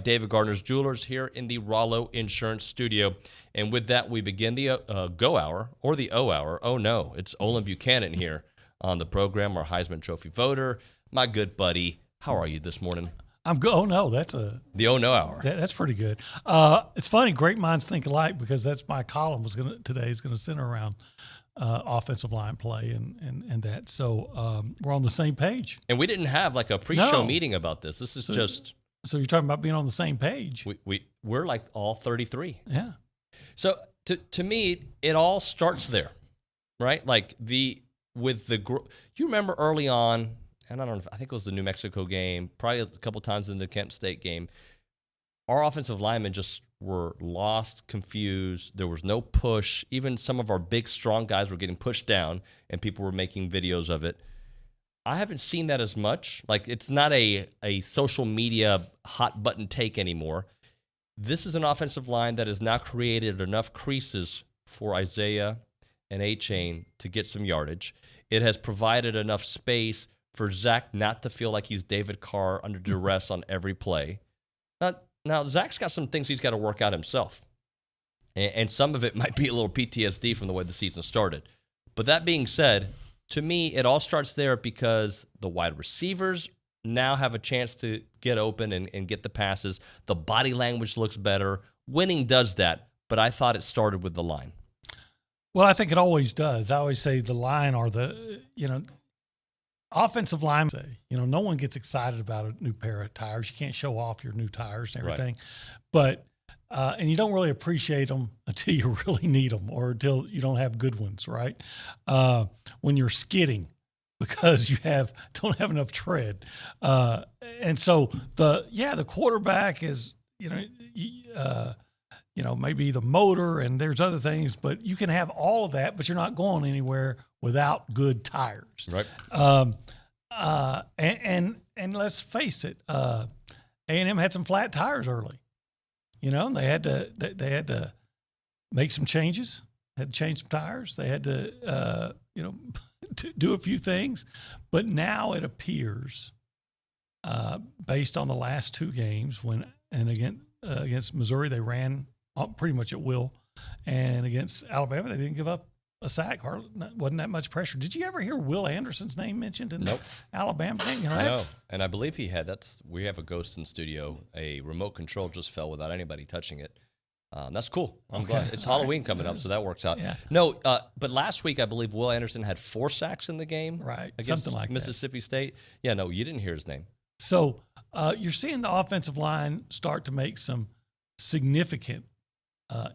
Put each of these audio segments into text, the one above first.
David Gardner's Jewelers here in the Rollo Insurance Studio. And with that, we begin the Go Hour, or the O Hour. Oh, no, it's Olin Buchanan here on the program, our Heisman Trophy voter, my good buddy. How are you this morning? I'm good. Oh, no, that's the Oh No Hour. That's pretty good. It's funny, great minds think alike, because that's my column today is going to center around offensive line play and that. So we're on the same page. And we didn't have like a pre-show meeting about this. This is just. So you're talking about being on the same page. We're like all 33. Yeah. So to me, it all starts there, right? Like you remember early on, and I think it was the New Mexico game, probably a couple times in the Kent State game, our offensive linemen just were lost, confused. There was no push. Even some of our big, strong guys were getting pushed down, and people were making videos of it. I haven't seen that as much. Like, it's not a social media hot button take anymore. This is an offensive line that has now created enough creases for Isaiah and A-Chain to get some yardage. It has provided enough space for Zach not to feel like he's David Carr under duress on every play. Now, Zach's got some things he's got to work out himself. And some of it might be a little PTSD from the way the season started. But that being said, to me, it all starts there because the wide receivers now have a chance to get open and get the passes. The body language looks better. Winning does that, but I thought it started with the line. Well, I think it always does. I always say the line or offensive line, no one gets excited about a new pair of tires. You can't show off your new tires and everything. Right. But and you don't really appreciate them until you really need them, or until you don't have good ones, right? When you're skidding because you don't have enough tread. And so the quarterback is, maybe the motor, and there's other things, but you can have all of that, but you're not going anywhere without good tires. Right. And let's face it, A&M had some flat tires early. They had to make some changes, had to change some tires. They had to, to do a few things. But now it appears, based on the last two games, against Missouri, they ran pretty much at will. And against Alabama, they didn't give up a sack. Wasn't that much pressure. Did you ever hear Will Anderson's name mentioned in the Alabama game? No, and I believe he had. We have a ghost in studio. A remote control just fell without anybody touching it. That's cool. I'm glad. It's Halloween coming up, so that works out. Yeah. No, but last week I believe Will Anderson had 4 sacks in the game. Right, against something like Mississippi State. Yeah, no, you didn't hear his name. So you're seeing the offensive line start to make some significant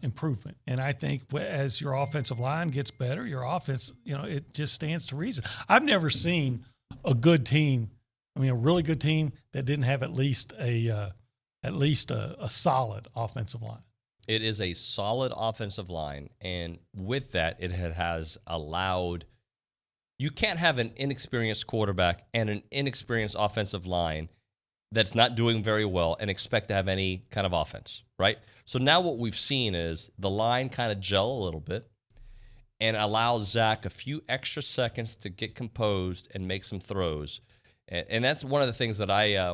improvement. And I think as your offensive line gets better, your offense, it just stands to reason. I've never seen a good team, a really good team that didn't have at least a solid offensive line. It is a solid offensive line, and with that, it has allowed – you can't have an inexperienced quarterback and an inexperienced offensive line that's not doing very well and expect to have any kind of offense, right? So now what we've seen is the line kind of gel a little bit and allow Zach a few extra seconds to get composed and make some throws. And that's one of the things that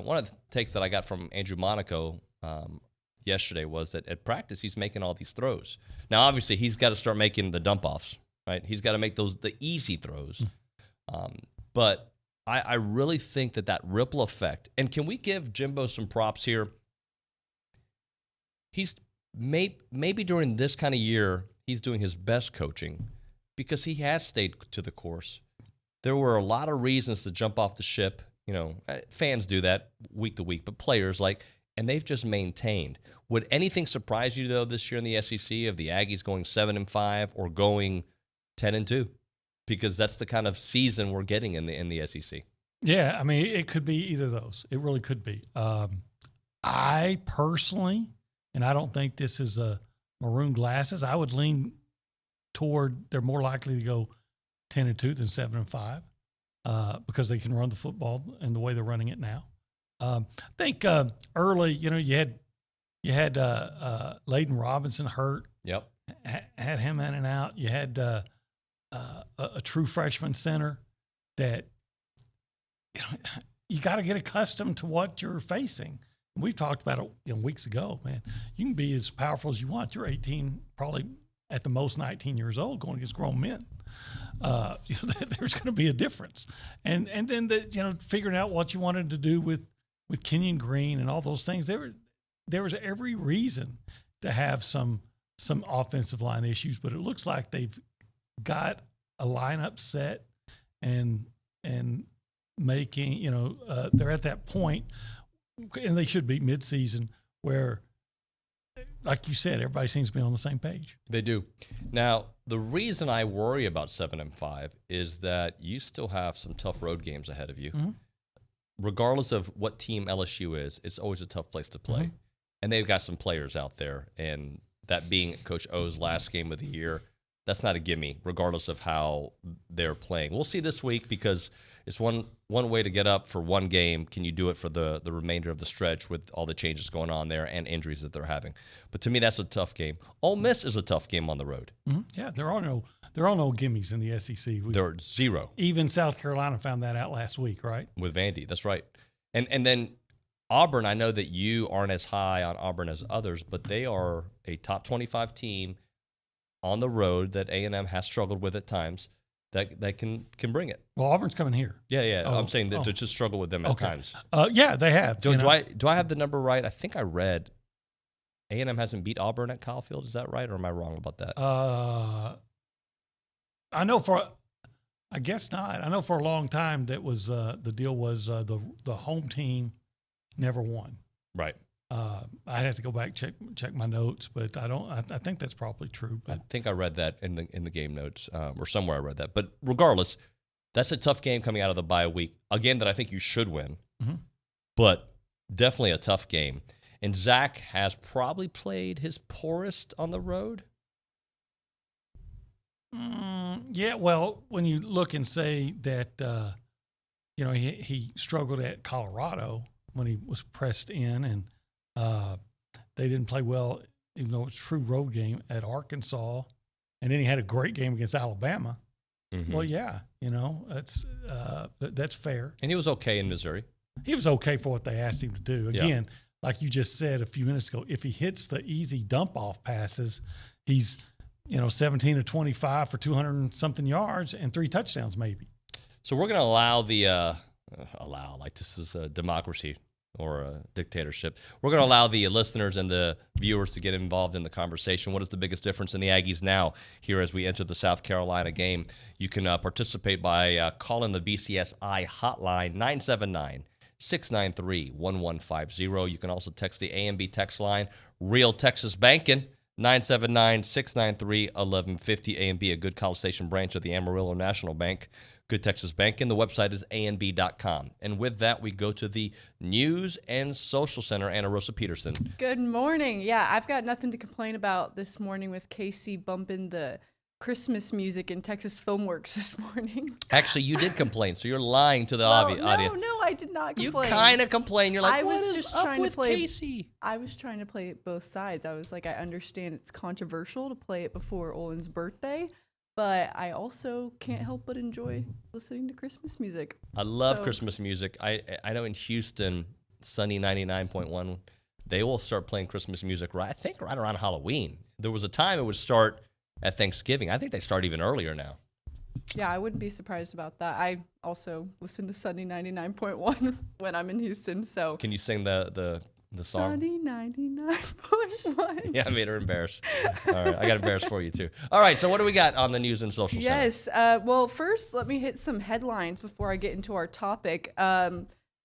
one of the takes that I got from Andrew Monaco yesterday was that at practice he's making all these throws. Now, obviously, he's got to start making the dump-offs, right? He's got to make the easy throws. But I really think that ripple effect, and can we give Jimbo some props here? He's maybe during this kind of year, he's doing his best coaching because he has stayed to the course. There were a lot of reasons to jump off the ship. Fans do that week to week, but players and they've just maintained. Would anything surprise you though this year in the SEC of the Aggies going 7-5 or going 10-2? Because that's the kind of season we're getting in the SEC. Yeah, it could be either of those. It really could be. I personally, and I don't think this is maroon glasses, I would lean toward they're more likely to go 10-2 than 7-5 because they can run the football and the way they're running it now. I think early, you had Layden Robinson hurt. Yep. Had him in and out. You had a true freshman center that you got to get accustomed to what you're facing. we've talked about it weeks ago, man. You can be as powerful as you want. You're 18, probably at the most 19 years old, going against grown men. There's going to be a difference. And then figuring out what you wanted to do with Kenyon Green and all those things. There was every reason to have some offensive line issues, but it looks like they've got a lineup set and making, they're at that point, and they should be midseason, where, like you said, everybody seems to be on the same page. They do. Now, the reason I worry about 7-5 is that you still have some tough road games ahead of you. Mm-hmm. Regardless of what team LSU is, it's always a tough place to play. Mm-hmm. And they've got some players out there, and that being Coach O's last game of the year, that's not a gimme, regardless of how they're playing. We'll see this week, because it's one way to get up for one game. Can you do it for the remainder of the stretch with all the changes going on there and injuries that they're having? But to me, that's a tough game. Ole Miss is a tough game on the road. Mm-hmm. Yeah, there are no gimmies in the SEC. There are zero. Even South Carolina found that out last week, right? With Vandy, that's right. And then Auburn, I know that you aren't as high on Auburn as others, but they are a top 25 team on the road that A&M has struggled with at times that can bring it. Well, Auburn's coming here. Yeah. I'm saying that to just struggle with them at times. Yeah, they have. Do I have the number right? I think I read A&M hasn't beat Auburn at Kyle Field. Is that right, or am I wrong about that? I guess not. I know for a long time that was the deal was the home team never won. Right. I'd have to go back check my notes, but I think that's probably true. But I think I read that in the game notes, or somewhere I read that. But regardless, that's a tough game coming out of the bye week. Again, that I think you should win, mm-hmm. but definitely a tough game. And Zach has probably played his poorest on the road. Yeah, well, when you look and say that, he struggled at Colorado when he was pressed in, and they didn't play well, even though it's a true road game, at Arkansas, and then he had a great game against Alabama. Mm-hmm. Well, yeah, that's fair. And he was okay in Missouri. He was okay for what they asked him to do. Again, like you just said a few minutes ago, if he hits the easy dump-off passes, he's 17 or 25 for 200 and something yards and 3 touchdowns maybe. So we're going to allow like this is a democracy or a dictatorship. We're going to allow the listeners and the viewers to get involved in the conversation. What is the biggest difference in the Aggies now here as we enter the South Carolina game? You can participate by calling the BCSI hotline, 979-693-1150. You can also text the AMB text line, Real Texas Banking, 979-693-1150. AMB, a good College Station branch of the Amarillo National Bank. Good Texas Bank, and the website is anb.com. And with that, we go to the News and Social Center. Anna Rosa Peterson. Good morning. Yeah, I've got nothing to complain about this morning with Casey bumping the Christmas music in Texas Filmworks this morning. Actually, you did complain, so you're lying to the audience. No, I did not complain. You kind of complain. You're like, I was what just is trying up with to play, Casey? I was trying to play both sides. I was like, I understand it's controversial to play it before Olin's birthday, but I also can't help but enjoy listening to Christmas music. I love Christmas music. I know in Houston, Sunny 99.1, they will start playing Christmas music right around Halloween. There was a time it would start at Thanksgiving. I think they start even earlier now. Yeah, I wouldn't be surprised about that. I also listen to Sunny 99.1 when I'm in Houston. So can you sing the song? Sunny 99.1. Yeah, I made her embarrassed. All right, I got embarrassed for you too. All right, so what do we got on the News and Social Center? Yes, well, first let me hit some headlines before I get into our topic.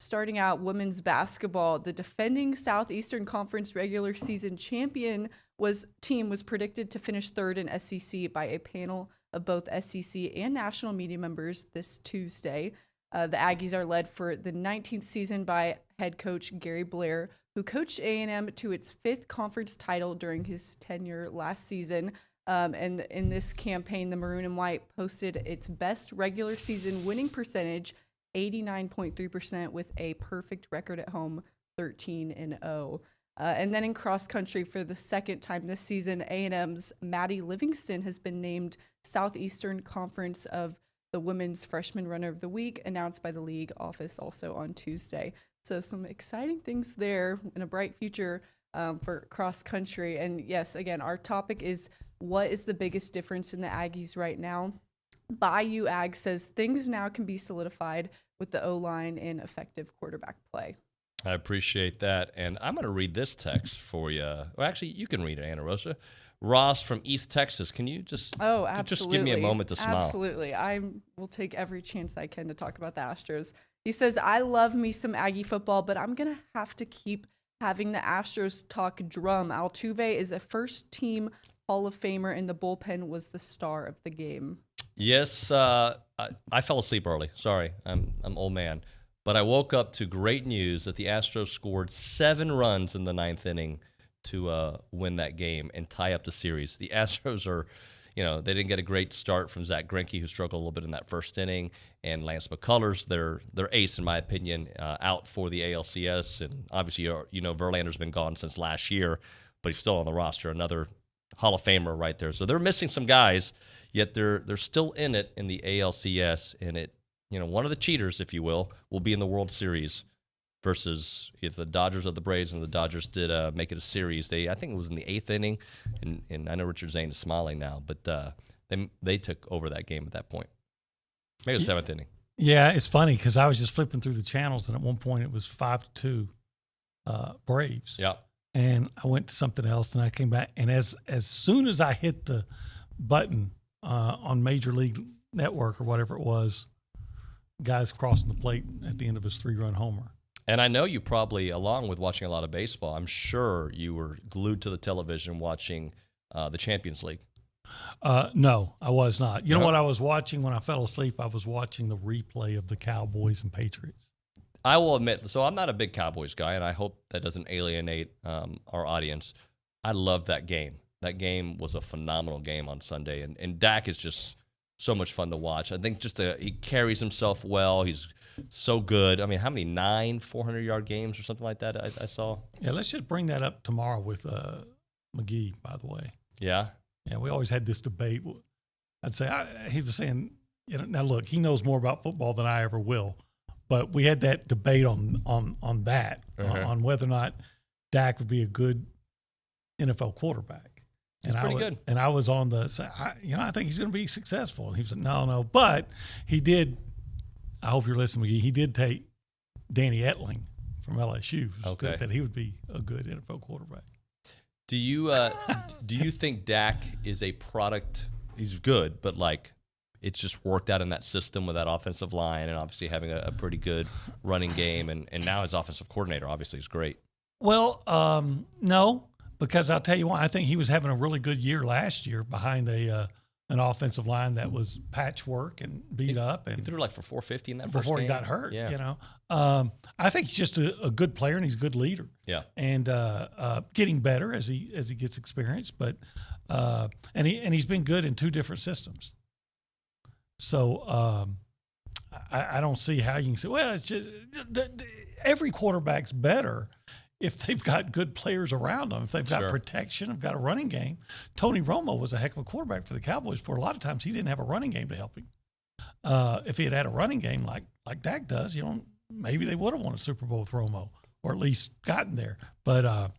Starting out, women's basketball, the defending Southeastern Conference regular season champion team was predicted to finish third in SEC by a panel of both SEC and national media members this Tuesday. The Aggies are led for the 19th season by head coach Gary Blair, who coached A&M to its 5th conference title during his tenure last season. And in this campaign, the Maroon and White posted its best regular season winning percentage, 89.3%, with a perfect record at home, 13-0. And then in cross country, for the second time this season, A&M's Maddie Livingston has been named Southeastern Conference of the Women's Freshman Runner of the Week, announced by the league office also on Tuesday. So some exciting things there and a bright future for cross country. And yes, again, our topic is what is the biggest difference in the Aggies right now? Bayou Ag says things now can be solidified with the O-line and effective quarterback play. I appreciate that. And I'm going to read this text for you. Well, actually, you can read it, Ana Rosa. Ross from East Texas. Can you just give me a moment to smile? Absolutely. I will take every chance I can to talk about the Astros. He says, I love me some Aggie football, but I'm going to have to keep having the Astros talk drum. Altuve is a first-team Hall of Famer, and the bullpen was the star of the game. Yes, I fell asleep early. Sorry, I'm old man. But I woke up to great news that the Astros scored 7 runs in the 9th inning to win that game and tie up the series. The Astros are, they didn't get a great start from Zach Greinke, who struggled a little bit in that first inning, and Lance McCullers, their ace, in my opinion, out for the ALCS. And obviously, Verlander's been gone since last year, but he's still on the roster, another Hall of Famer right there. So they're missing some guys, yet they're still in it in the ALCS, and it. One of the cheaters, if you will be in the World Series versus if the Dodgers or the Braves, and the Dodgers did make it a series. I think it was in the 8th inning, and I know Richard Zane is smiling now, but they took over that game at that point. Maybe the 7th inning. Yeah, it's funny because I was just flipping through the channels, and at one point it was 5-2 Braves. Yeah. And I went to something else, and I came back, and as soon as I hit the button on Major League Network or whatever it was, guys crossing the plate at the end of his 3-run homer. And I know you probably, along with watching a lot of baseball, I'm sure you were glued to the television watching the Champions League. No, I was not. You know what I was watching when I fell asleep? I was watching the replay of the Cowboys and Patriots. I will admit, so I'm not a big Cowboys guy, and I hope that doesn't alienate our audience. I loved that game. That game was a phenomenal game on Sunday, and Dak is just so much fun to watch. I think he carries himself well. He's so good. I mean, how many 9 400-yard games or something like that I saw? Yeah, let's just bring that up tomorrow with McGee, by the way. Yeah? Yeah, we always had this debate. I'd say, he was saying, now look, he knows more about football than I ever will, but we had that debate on that, on whether or not Dak would be a good NFL quarterback. He's pretty good. And I was on I think he's going to be successful. And he said, no. But he did, I hope you're listening, McGee, he did take Danny Etling from LSU. Okay. That he would be a good NFL quarterback. Do you think Dak is a product? He's good, but it's just worked out in that system with that offensive line and obviously having a pretty good running game. And now his offensive coordinator obviously is great. Well, no. Because I'll tell you what, I think he was having a really good year last year behind an offensive line that was patchwork and beat up. And he threw for 450 in that first before game. He got hurt. Yeah. I think he's just a good player and he's a good leader. Yeah. And getting better as he gets experience, but and he's been good in 2 different systems. So I don't see how you can say, well, it's just every quarterback's better if they've got good players around them, if they've got protection, if they've got a running game. Tony Romo was a heck of a quarterback for the Cowboys. For a lot of times, he didn't have a running game to help him. If he had a running game like Dak does, maybe they would have won a Super Bowl with Romo, or at least gotten there. But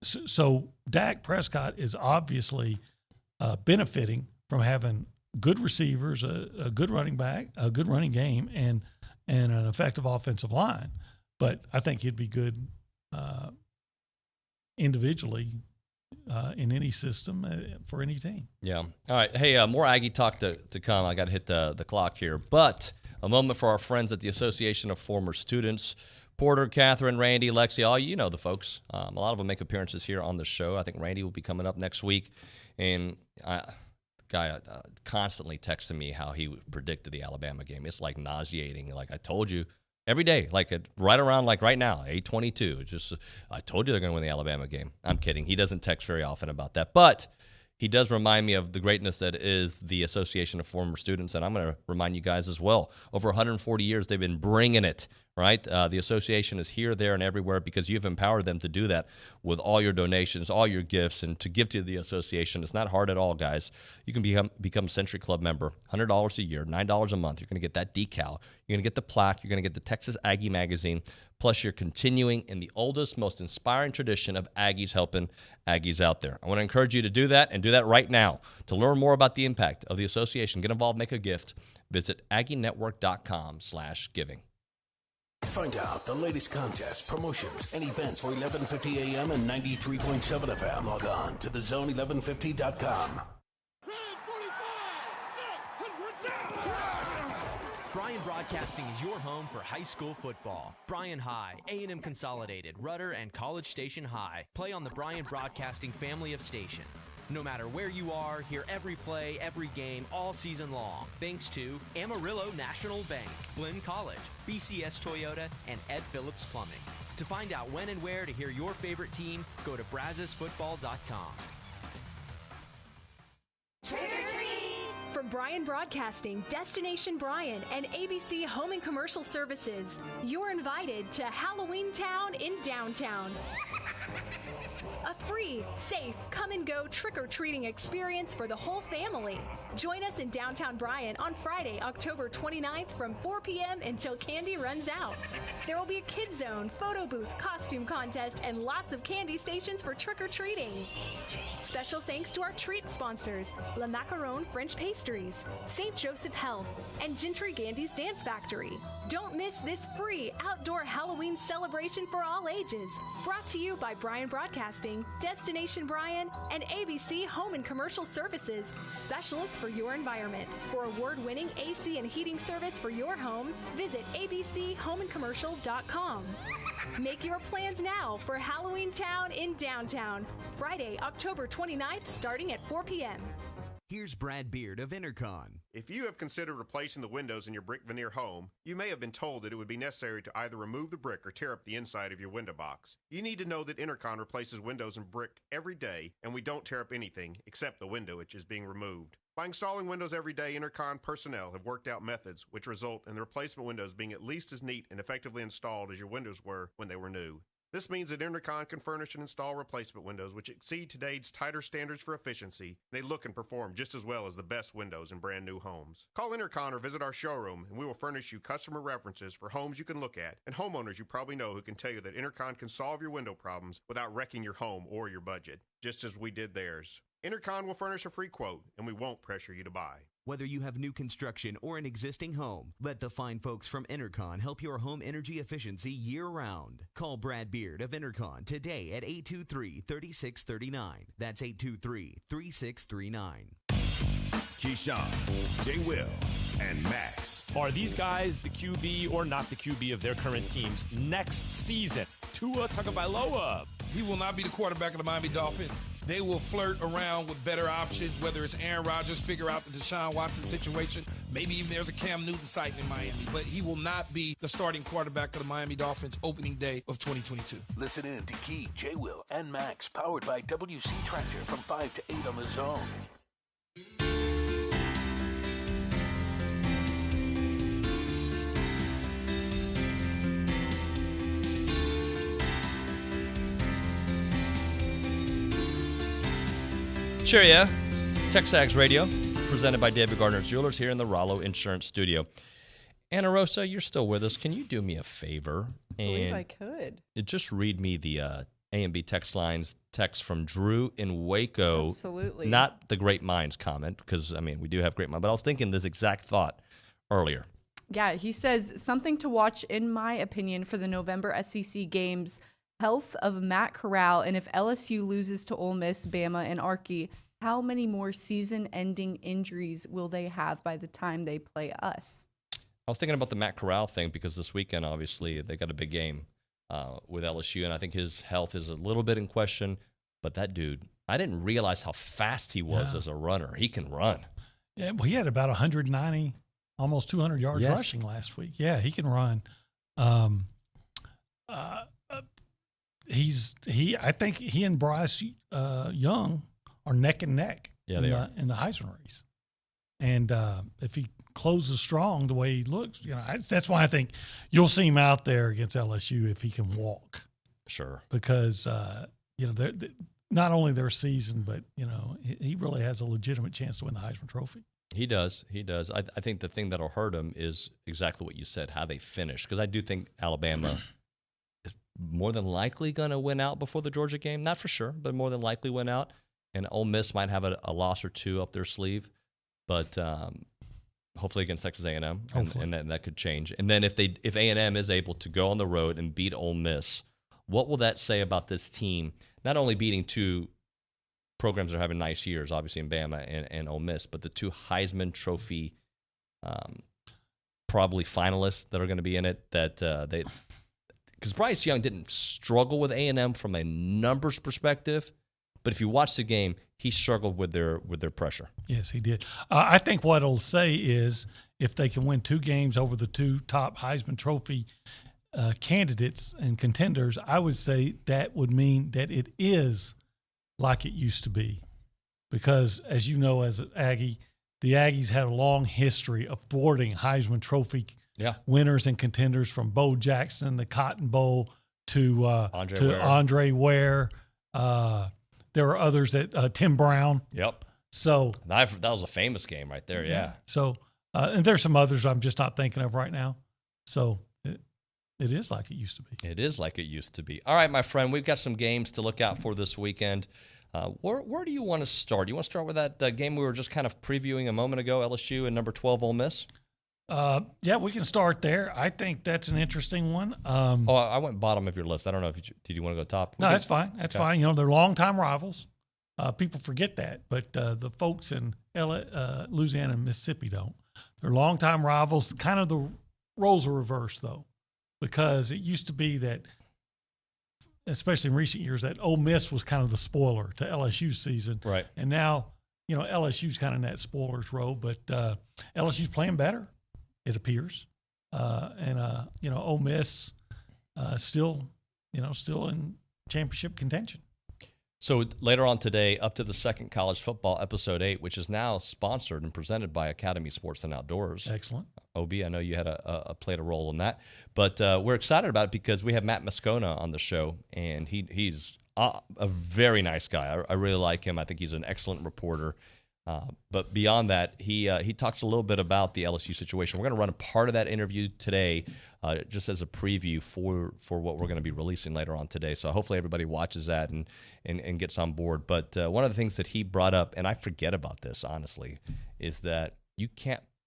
so Dak Prescott is obviously benefiting from having good receivers, a good running back, a good running game, and an effective offensive line. But I think he'd be good individually in any system for any team. Yeah. All right. Hey, more Aggie talk to come. I got to hit the clock here. But a moment for our friends at the Association of Former Students. Porter, Catherine, Randy, Lexi, all you know the folks. A lot of them make appearances here on the show. I think Randy will be coming up next week. And the guy constantly texting me how he predicted the Alabama game. It's nauseating. I told you. Every day, right around right now, 8:22. Just I told you they're going to win the Alabama game. I'm kidding. He doesn't text very often about that, but he does remind me of the greatness that is the Association of Former Students, and I'm going to remind you guys as well. Over 140 years, they've been bringing it right? The association is here, there, and everywhere because you've empowered them to do that with all your donations, all your gifts, and to give to the association. It's not hard at all, guys. You can become a Century Club member, $100 a year, $9 a month. You're going to get that decal. You're going to get the plaque. You're going to get the Texas Aggie magazine. Plus, you're continuing in the oldest, most inspiring tradition of Aggies helping Aggies out there. I want to encourage you to do that and do that right now. To learn more about the impact of the association, get involved, make a gift, visit aggienetwork.com/giving. Find out the latest contests, promotions, and events for 1150 AM and 93.7 FM. Log on to thezone1150.com. Bryan Broadcasting is your home for high school football. Bryan High, A&M Consolidated, Rudder, and College Station High play on the Bryan Broadcasting family of stations. No matter where you are, hear every play, every game, all season long. Thanks to Amarillo National Bank, Glenn College, BCS Toyota, and Ed Phillips Plumbing. To find out when and where to hear your favorite team, go to brazosfootball.com. Trick or treat! From Bryan Broadcasting, Destination Bryan, and ABC Home and Commercial Services, you're invited to Halloween Town in downtown. A free, safe, come-and-go trick-or-treating experience for the whole family. Join us in downtown Bryan on Friday, October 29th from 4 p.m. until candy runs out. There will be a kid zone, photo booth, costume contest, and lots of candy stations for trick-or-treating. Special thanks to our treat sponsors, La Macaron French Pastries, St. Joseph Health, and Gentry Gandy's Dance Factory. Don't miss this free outdoor Halloween celebration for all ages. Brought to you by Bryan Broadcasting, Destination Bryan, and ABC Home and Commercial Services, specialists for your environment. For award-winning AC and heating service for your home, visit abchomeandcommercial.com. Make your plans now for Halloween Town in downtown, Friday, October 29th, starting at 4 p.m. Here's Brad Beard of Intercon. If you have considered replacing the windows in your brick veneer home, you may have been told that it would be necessary to either remove the brick or tear up the inside of your window box. You need to know that Intercon replaces windows and brick every day, and we don't tear up anything except the window which is being removed. By installing windows every day, Intercon personnel have worked out methods which result in the replacement windows being at least as neat and effectively installed as your windows were when they were new. This means that Intercon can furnish and install replacement windows which exceed today's tighter standards for efficiency. They look and perform just as well as the best windows in brand new homes. Call Intercon or visit our showroom and we will furnish you customer references for homes you can look at and homeowners you probably know who can tell you that Intercon can solve your window problems without wrecking your home or your budget, just as we did theirs. Intercon will furnish a free quote and we won't pressure you to buy. Whether you have new construction or an existing home, let the fine folks from Intercon help your home energy efficiency year-round. Call Brad Beard of Intercon today at 823-3639. That's 823-3639. Keyshawn, J. Will, and Max. Are these guys the QB or not the QB of their current teams next season? Tua Tagovailoa. He will not be the quarterback of the Miami Dolphins. They will flirt around with better options, whether it's Aaron Rodgers, figure out the Deshaun Watson situation. Maybe even there's a Cam Newton sighting in Miami. But he will not be the starting quarterback of the Miami Dolphins opening day of 2022. Listen in to Key, J. Will, and Max, powered by WC Tractor from 5 to 8 on the Zone. Cheerio. TexAgs Radio, presented by David Gardner Jewelers here in the Rollo Insurance Studio. Anna Rosa, you're still with us. Can you do me a favor? I believe I could. Just read me the A&B text lines text from Drew in Waco. Absolutely. Not the great minds comment, because, I mean, we do have great minds, but I was thinking this exact thought earlier. Yeah, he says, something to watch, in my opinion, for the November SEC games, health of Matt Corral, and if LSU loses to Ole Miss, Bama, and Archie, how many more season-ending injuries will they have by the time they play us? I was thinking about the Matt Corral thing because this weekend, obviously, they got a big game with LSU, and I think his health is a little bit in question. But that dude, I didn't realize how fast he was as a runner. He can run. Yeah, well, he had about 190, almost 200 yards rushing last week. Yeah, he can run. I think he and Bryce Young are neck and neck in the Heisman race. And if he closes strong the way he looks, that's why I think you'll see him out there against LSU if he can walk. Sure. Because, they're not only their season, but, he really has a legitimate chance to win the Heisman Trophy. He does. I think the thing that'll hurt him is exactly what you said, how they finish. Because I do think Alabama is more than likely going to win out before the Georgia game. Not for sure, but more than likely win out. And Ole Miss might have a loss or two up their sleeve. But hopefully against Texas A&M, and that could change. And then if A&M is able to go on the road and beat Ole Miss, what will that say about this team? Not only beating two programs that are having nice years, obviously in Bama and Ole Miss, but the two Heisman Trophy probably finalists that are going to be in it. Because Bryce Young didn't struggle with A&M from a numbers perspective, but if you watch the game, he struggled with their pressure. Yes, he did. I think what it'll say is if they can win two games over the two top Heisman Trophy candidates and contenders, I would say that would mean that it is like it used to be. Because, as you know, as an Aggie, the Aggies had a long history of thwarting Heisman Trophy winners and contenders, from Bo Jackson, the Cotton Bowl, to Andre Ware. There were others that Tim Brown. Yep. So that was a famous game right there. Yeah. So and there's some others I'm just not thinking of right now. So it is like it used to be. It is like it used to be. All right, my friend, we've got some games to look out for this weekend. Where do you want to start? Do you want to start with that game we were just kind of previewing a moment ago, LSU and number 12 Ole Miss? Yeah, we can start there. I think that's an interesting one. I went bottom of your list. I don't know if did you want to go top? No, that's fine. That's fine. They're longtime rivals. People forget that, but the folks in Louisiana and Mississippi don't. They're longtime rivals. Kind of the roles are reversed, though, because it used to be that, especially in recent years, that Ole Miss was kind of the spoiler to LSU's season. Right. And now, LSU's kind of in that spoiler's role, but LSU's playing better, it appears. And Ole Miss still in championship contention. So later on today, up to the second college football episode 8, which is now sponsored and presented by Academy Sports and Outdoors. Excellent. OB, I know you had played a role in that, but we're excited about it because we have Matt Moscona on the show, and he's a very nice guy. I really like him. I think he's an excellent reporter. But beyond that, he talks a little bit about the LSU situation. We're going to run a part of that interview today, just as a preview for what we're going to be releasing later on today. So hopefully everybody watches that and gets on board. But one of the things that he brought up, and I forget about this, honestly, is that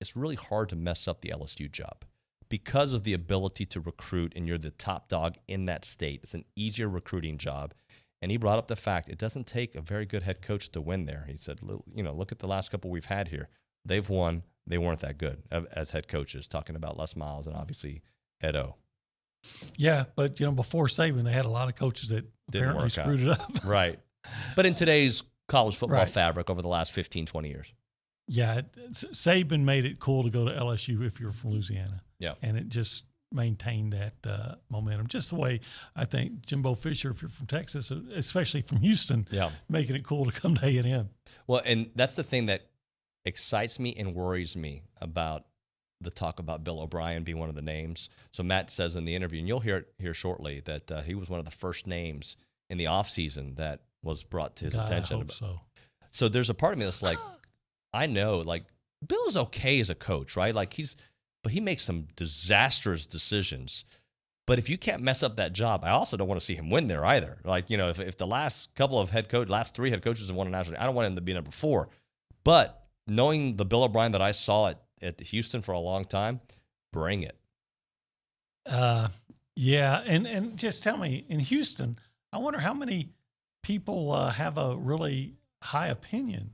it's really hard to mess up the LSU job because of the ability to recruit, and you're the top dog in that state. It's an easier recruiting job. And he brought up the fact it doesn't take a very good head coach to win there. He said, look at the last couple we've had here. They've won. They weren't that good as head coaches, talking about Les Miles and obviously Ed O. Yeah, but, before Saban, they had a lot of coaches that apparently screwed it up. Right. But in today's college football fabric over the last 15, 20 years. Yeah, Saban made it cool to go to LSU if you're from Louisiana. Yeah. And it just maintain that momentum, just the way I think Jimbo Fisher, if you're from Texas, especially from Houston, making it cool to come to A&M. Well, and that's the thing that excites me and worries me about the talk about Bill O'Brien being one of the names. So Matt says in the interview, and you'll hear it here shortly, that he was one of the first names in the offseason that was brought to his attention. I hope so there's a part of me that's like, I know, like, Bill is okay as a coach, right? Like, but he makes some disastrous decisions. But if you can't mess up that job, I also don't want to see him win there either. Like, if the last three head coaches have won a national, I don't want him to be number 4. But knowing the Bill O'Brien that I saw at Houston for a long time, bring it. Yeah, and just tell me, in Houston, I wonder how many people have a really high opinion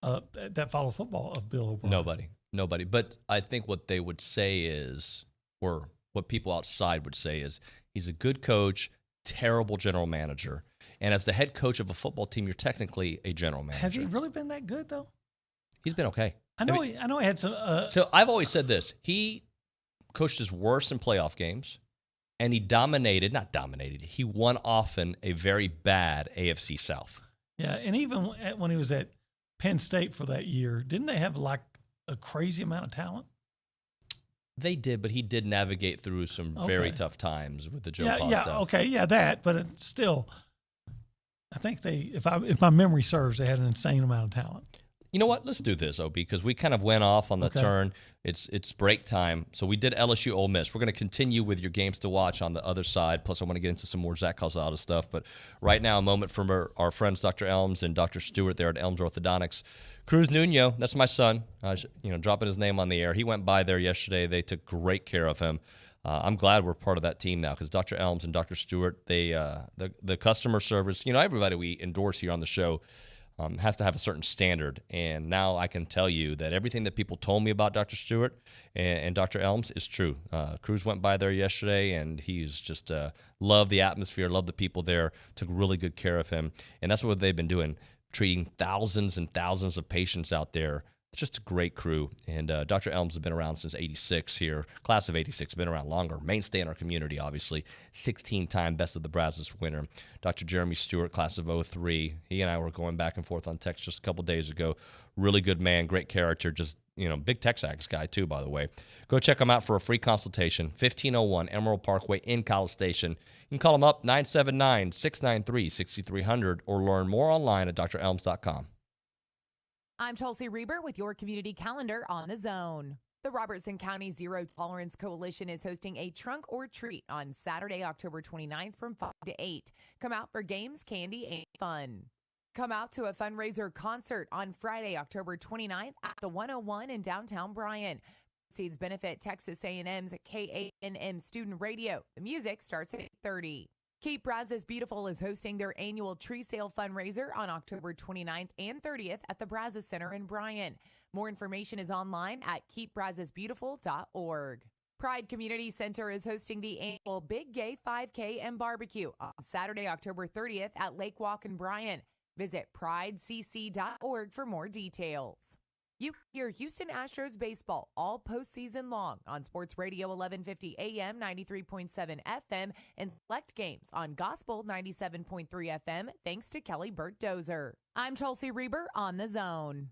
that follow football of Bill O'Brien. Nobody. But I think what they would say is, or what people outside would say is, he's a good coach, terrible general manager. And as the head coach of a football team, you're technically a general manager. Has he really been that good, though? He's been okay. I know he had some. So I've always said this. He coached his worst in playoff games, and he he won often a very bad AFC South. Yeah, and even when he was at Penn State for that year, didn't they have like a crazy amount of talent? They did, but he did navigate through some very tough times with the Joe Pa stuff. That, but it's still, I think if my memory serves, they had an insane amount of talent. You know what? Let's do this, OB, because we kind of went off on the turn. It's break time. So we did LSU Ole Miss. We're going to continue with your games to watch on the other side. Plus, I want to get into some more Zach Calzada stuff. But right now, a moment from our friends Dr. Elms and Dr. Stewart there at Elms Orthodontics. Cruz Nuno, that's my son, dropping his name on the air. He went by there yesterday. They took great care of him. I'm glad we're part of that team now because Dr. Elms and Dr. Stewart, the customer service, everybody we endorse here on the show has to have a certain standard. And now I can tell you that everything that people told me about Dr. Stewart and Dr. Elms is true. Cruz went by there yesterday, and he's just loved the atmosphere, loved the people there, took really good care of him. And that's what they've been doing, treating thousands and thousands of patients out there. It's just a great crew. And Dr. Elms has been around since 86 here. Class of 86, been around longer. Mainstay in our community, obviously. 16-time Best of the Brazos winner. Dr. Jeremy Stewart, class of 03. He and I were going back and forth on text just a couple days ago. Really good man, great character. Just, big TexAgs guy, too, by the way. Go check him out for a free consultation. 1501 Emerald Parkway in College Station. You can call him up, 979-693-6300, or learn more online at drelms.com. I'm Chelsea Reber with your community calendar on the Zone. The Robertson County Zero Tolerance Coalition is hosting a trunk or treat on Saturday, October 29th from 5 to 8. Come out for games, candy, and fun. Come out to a fundraiser concert on Friday, October 29th at the 101 in downtown Bryan. Proceeds benefit Texas A&M's KANM Student Radio. The music starts at 8:30. Keep Brazos Beautiful is hosting their annual tree sale fundraiser on October 29th and 30th at the Brazos Center in Bryan. More information is online at keepbrazosbeautiful.org. Pride Community Center is hosting the annual Big Gay 5K and Barbecue on Saturday, October 30th at Lake Walk in Bryan. Visit pridecc.org for more details. You can hear Houston Astros baseball all postseason long on Sports Radio 1150 AM, 93.7 FM, and select games on Gospel 97.3 FM, thanks to Kelly Burt Dozer. I'm Chelsea Reber on the Zone.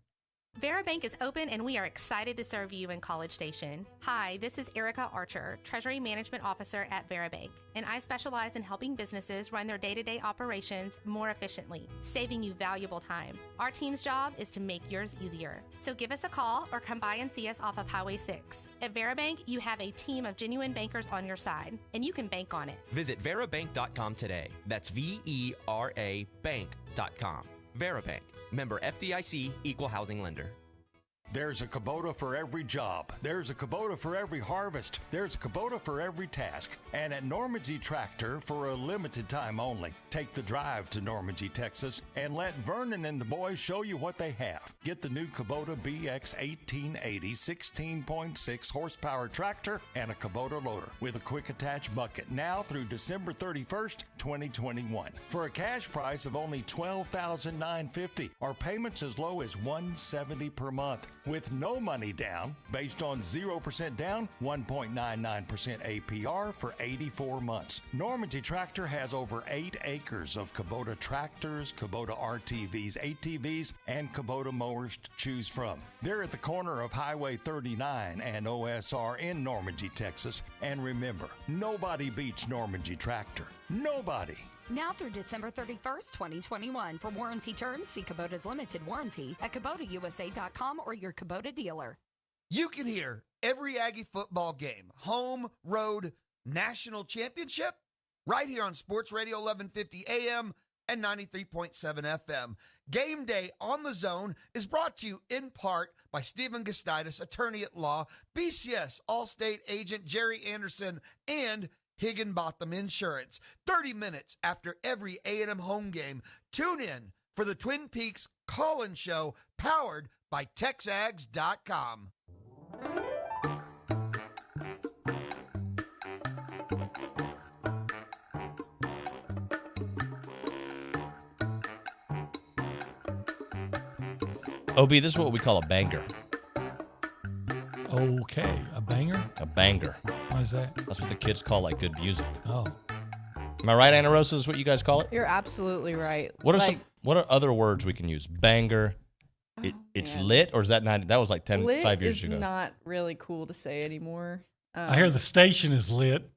Vera Bank is open and we are excited to serve you in College Station. Hi, this is Erica Archer, Treasury Management Officer at Vera Bank, and I specialize in helping businesses run their day-to-day operations more efficiently, saving you valuable time. Our team's job is to make yours easier. So give us a call or come by and see us off of Highway 6. At Vera Bank, you have a team of genuine bankers on your side, and you can bank on it. Visit verabank.com today. That's VERA bank.com. Vera Bank. Member FDIC, Equal Housing Lender. There's a Kubota for every job. There's a Kubota for every harvest. There's a Kubota for every task. And at Normandy Tractor, for a limited time only, take the drive to Normandy, Texas, and let Vernon and the boys show you what they have. Get the new Kubota BX 1880 16.6 horsepower tractor and a Kubota loader with a quick attach bucket now through December 31st, 2021. For a cash price of only $12,950, or payments as low as $170 per month. With no money down, based on 0% down, 1.99% APR for 84 months. Normandy Tractor has over 8 acres of Kubota tractors, Kubota RTVs, ATVs, and Kubota mowers to choose from. They're at the corner of Highway 39 and OSR in Normandy, Texas. And remember, nobody beats Normandy Tractor. Nobody. Now through December 31st, 2021. For warranty terms, see Kubota's limited warranty at KubotaUSA.com or your Kubota dealer. You can hear every Aggie football game, home, road, national championship, right here on Sports Radio 1150 AM and 93.7 FM. Game Day on the Zone is brought to you in part by Stephen Gustitis, attorney at law, BCS Allstate agent Jerry Anderson, and Higginbotham Insurance. 30 minutes after every A&M home game, tune in for the Twin Peaks Call-In Show, powered by TexAgs.com. OB, this is what we call a banger. Okay, a banger? A banger. Why is that? That's what the kids call like good music. Oh. Am I right, Anna Rosa, is what you guys call it? You're absolutely right. What are other words we can use? Banger, It's lit, or is that not? That was like 5 years ago. Lit is not really cool to say anymore. I hear the station is lit.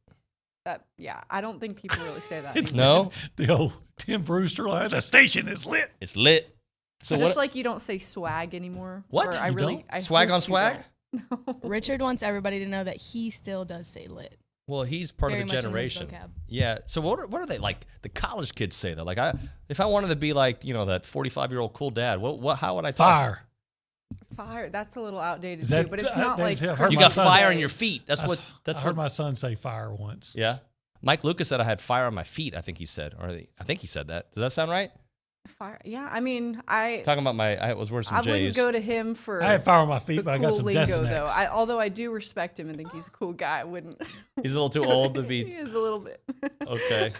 I don't think people really say that anymore. No? The old Tim Brewster line, the station is lit. It's lit. So just like you don't say swag anymore. What? Or I swag on swag? No. Richard wants everybody to know that he still does say lit. Well, he's part Very of the much in his generation. vocab. Yeah. So what are they like? The college kids say that. Like if I wanted to be like that 45-year-old cool dad, how would I talk? Fire. That's a little outdated Is that- too, but it's not like You got fire in your feet. That's what. I heard my son say fire once. Yeah. Mike Lucas said I had fire on my feet. I think he said, I think he said that. Does that sound right? Fire. Yeah. I mean, Talking about I was wearing some J's. I wouldn't go to him for. I had fire on my feet, the but I cool got some lingo, Desinex. though. Although I do respect him and think he's a cool guy, I wouldn't. He's a little too old to be. He is a little bit. Okay.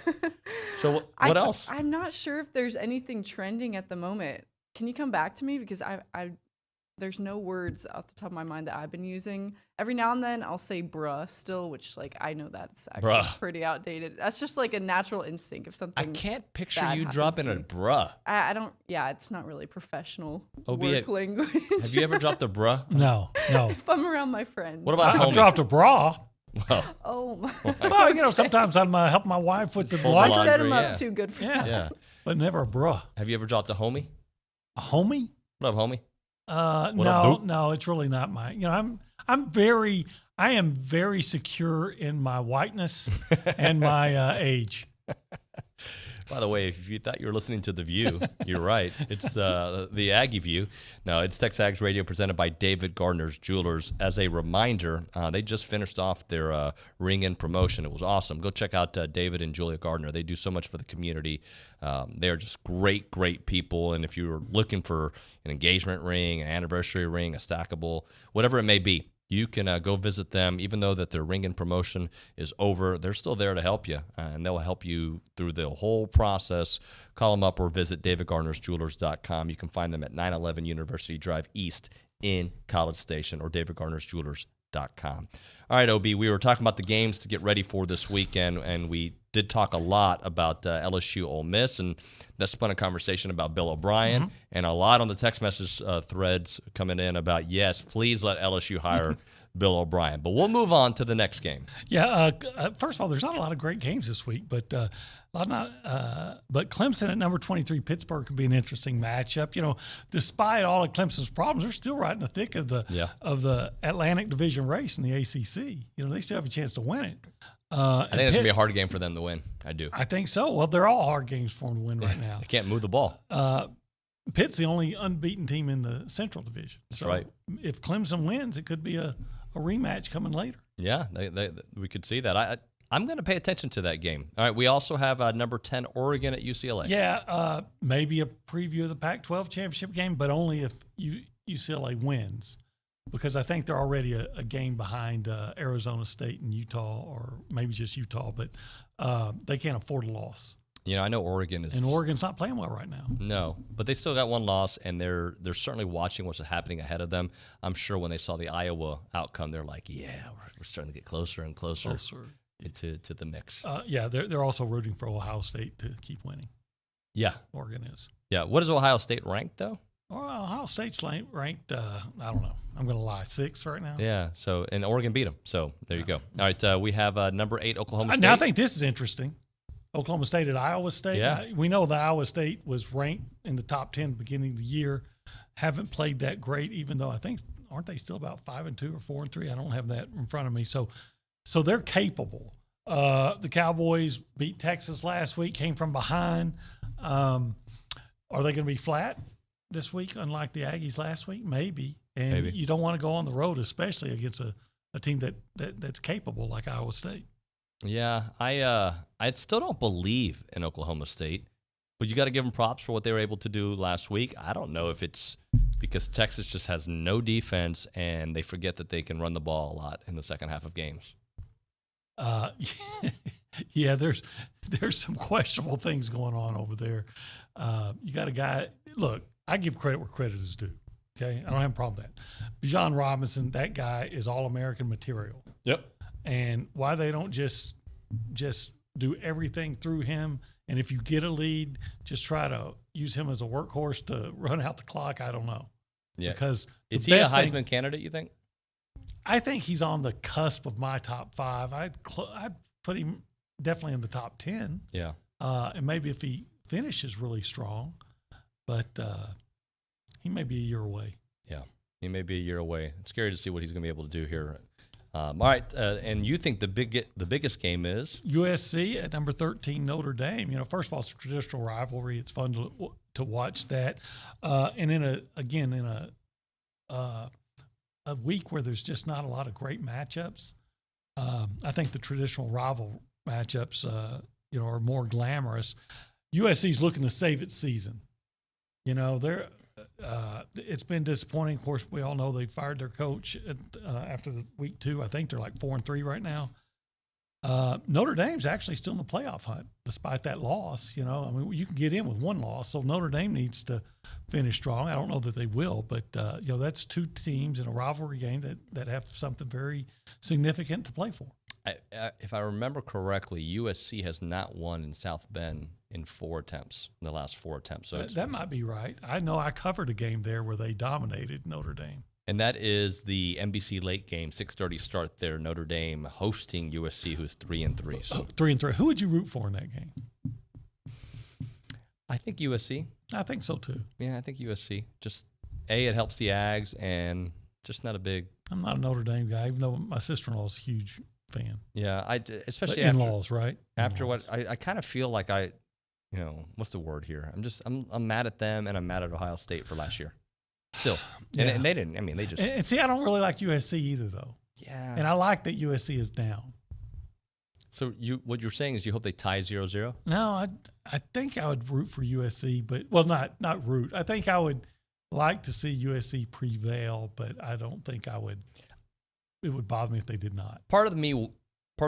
So what else? I'm not sure if there's anything trending at the moment. Can you come back to me, because there's no words off the top of my mind that I've been using. Every now and then I'll say bruh still, which I know that's actually pretty outdated. That's just like a natural instinct if something. I can't picture bad you happens dropping to a me. bruh. I don't. Yeah, it's not really professional Obi, work language. Have you ever dropped a bruh? No. If I'm around my friends. What about I've dropped a bra. Well, Oh my. Well, sometimes I'm helping my wife with the Fold the laundry. I set him laundry, up too good for Yeah. yeah. But never a bra. Have you ever dropped a homie? A homie? What up, homie? What No, up, dude? no, it's really not my. I am very secure in my whiteness and my age. By the way, if you thought you were listening to The View, you're right. It's the Aggie View. No, it's TexAgs Radio presented by David Gardner's Jewelers. As a reminder, they just finished off their ring-in promotion. It was awesome. Go check out David and Julia Gardner. They do so much for the community. They are just great, great people. And if you're looking for an engagement ring, an anniversary ring, a stackable, whatever it may be, you can go visit them. Even though that their ring-in promotion is over, they're still there to help you, and they'll help you through the whole process. Call them up or visit davidgarnersjewelers.com. You can find them at 911 University Drive East in College Station, or davidgarnersjewelers.com. All right, OB, we were talking about the games to get ready for this weekend, and we did talk a lot about LSU Ole Miss, and that spun a conversation about Bill O'Brien, and a lot on the text message threads coming in about, yes, please let LSU hire Bill O'Brien. But we'll move on to the next game. Yeah, first of all, there's not a lot of great games this week, but but Clemson at number 23, Pittsburgh could be an interesting matchup. Despite all of Clemson's problems, they're still right in the thick of the Atlantic Division race in the ACC. They still have a chance to win it. I think it's going to be a hard game for them to win. I do. I think so. Well, they're all hard games for them to win right now. They can't move the ball. Pitt's the only unbeaten team in the Central Division. That's right. If Clemson wins, it could be a rematch coming later. Yeah, we could see that. I'm going to pay attention to that game. All right, we also have number 10 Oregon at UCLA. Yeah, maybe a preview of the Pac-12 championship game, but only if UCLA wins, because I think they're already a game behind Arizona State and Utah, or maybe just Utah, but they can't afford a loss. I know Oregon is, and Oregon's not playing well right now. No, but they still got one loss, and they're certainly watching what's happening ahead of them. I'm sure when they saw the Iowa outcome, they're like, yeah, we're starting to get closer and closer. To the mix. They're also rooting for Ohio State to keep winning. Yeah. Oregon is. Yeah. What is Ohio State ranked, though? Well, Ohio State's ranked, I don't know. I'm going to lie, 6th right now. Yeah. So, and Oregon beat them. So, there you go. All right. We have number 8, Oklahoma State. Now, I think this is interesting. Oklahoma State at Iowa State. Yeah. We know that Iowa State was ranked in the top 10 at the beginning of the year. Haven't played that great, even though I think, aren't they still about 5-2 or 4-3? I don't have that in front of me. So they're capable. The Cowboys beat Texas last week, came from behind. Are they going to be flat this week, unlike the Aggies last week? Maybe. And you don't want to go on the road, especially against a team that's capable like Iowa State. Yeah, I still don't believe in Oklahoma State, but you got to give them props for what they were able to do last week. I don't know if it's because Texas just has no defense and they forget that they can run the ball a lot in the second half of games. Yeah, there's some questionable things going on over there. You got a guy. Look, I give credit where credit is due. Okay, I don't have a problem with that. Bijan Robinson, that guy is All-American material. Yep. And why they don't just do everything through him, and if you get a lead, just try to use him as a workhorse to run out the clock, I don't know. Yeah. Because is he a Heisman candidate, you think? I think he's on the cusp of my top 5. I'd put him definitely in the top 10. Yeah. And maybe if he finishes really strong, but he may be a year away. Yeah, he may be a year away. It's scary to see what he's going to be able to do here. All right, and you think the biggest game is USC at number 13, Notre Dame. First of all, it's a traditional rivalry. It's fun to watch that, and in a week where there's just not a lot of great matchups. I think the traditional rival matchups, are more glamorous. USC's looking to save its season. It's been disappointing. Of course, we all know they fired their coach after week 2. I think they're like 4-3 right now. Notre Dame's actually still in the playoff hunt despite that loss. You can get in with one loss, so Notre Dame needs to finish strong. I don't know that they will, but that's 2 teams in a rivalry game that have something very significant to play for. If I remember correctly, USC has not won in South Bend in 4 attempts, in the last 4 attempts. So that might be right. I know I covered a game there where they dominated Notre Dame. And that is the NBC late game, 6:30 start there. Notre Dame hosting USC, who's 3-3. So 3-3. Who would you root for in that game? I think USC. I think so too. Yeah, I think USC. Just it helps the Ags, and just not a big. I'm not a Notre Dame guy, even though my sister-in-law is a huge fan. Yeah, especially but in-laws, right? After what I kind of feel like what's the word here? I'm mad at them, and I'm mad at Ohio State for last year. Still, and they didn't. I mean, they just. And see, I don't really like USC either, though. Yeah. And I like that USC is down. So what you're saying is you hope they tie 0-0? No, I think I would root for USC, but not root. I think I would like to see USC prevail, but I don't think I would. It would bother me if they did not. Part of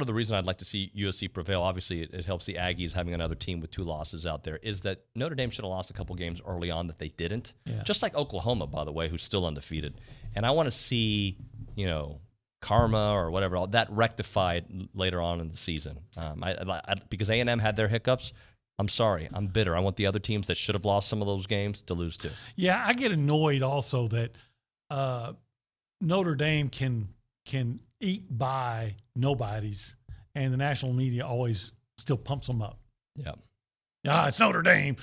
the reason I'd like to see USC prevail, obviously it helps the Aggies having another team with 2 losses out there, is that Notre Dame should have lost a couple games early on that they didn't. Yeah. Just like Oklahoma, by the way, who's still undefeated. And I want to see, karma or whatever, all that rectified later on in the season. Because A&M had their hiccups, I'm sorry. I'm bitter. I want the other teams that should have lost some of those games to lose too. Yeah, I get annoyed also that Notre Dame can eat by nobodies, and the national media always still pumps them up. Yeah. It's Notre Dame.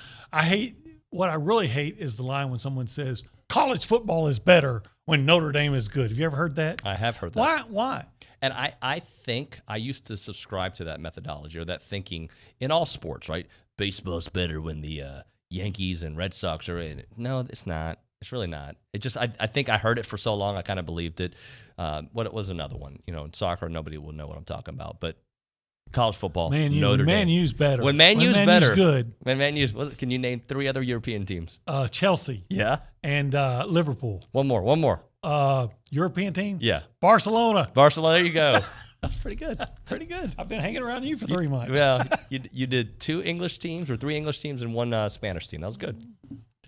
What I really hate is the line when someone says college football is better when Notre Dame is good. Have you ever heard that? I have heard that. Why? And I think I used to subscribe to that methodology or that thinking in all sports, right? Baseball's better when the Yankees and Red Sox are in it. No, it's not. It's really not. It just I think I heard it for so long I kind of believed it. What was another one? In soccer, nobody will know what I'm talking about. But college football, Notre Dame. Man U's better. When Man U's better. Good. When Man U's, can you name 3 other European teams? Chelsea. Yeah. And Liverpool. One more. European team? Yeah. Barcelona. There you go. That's pretty good. Pretty good. I've been hanging around you for 3 months. Well, you did 2 English teams or 3 English teams and 1 Spanish team. That was good.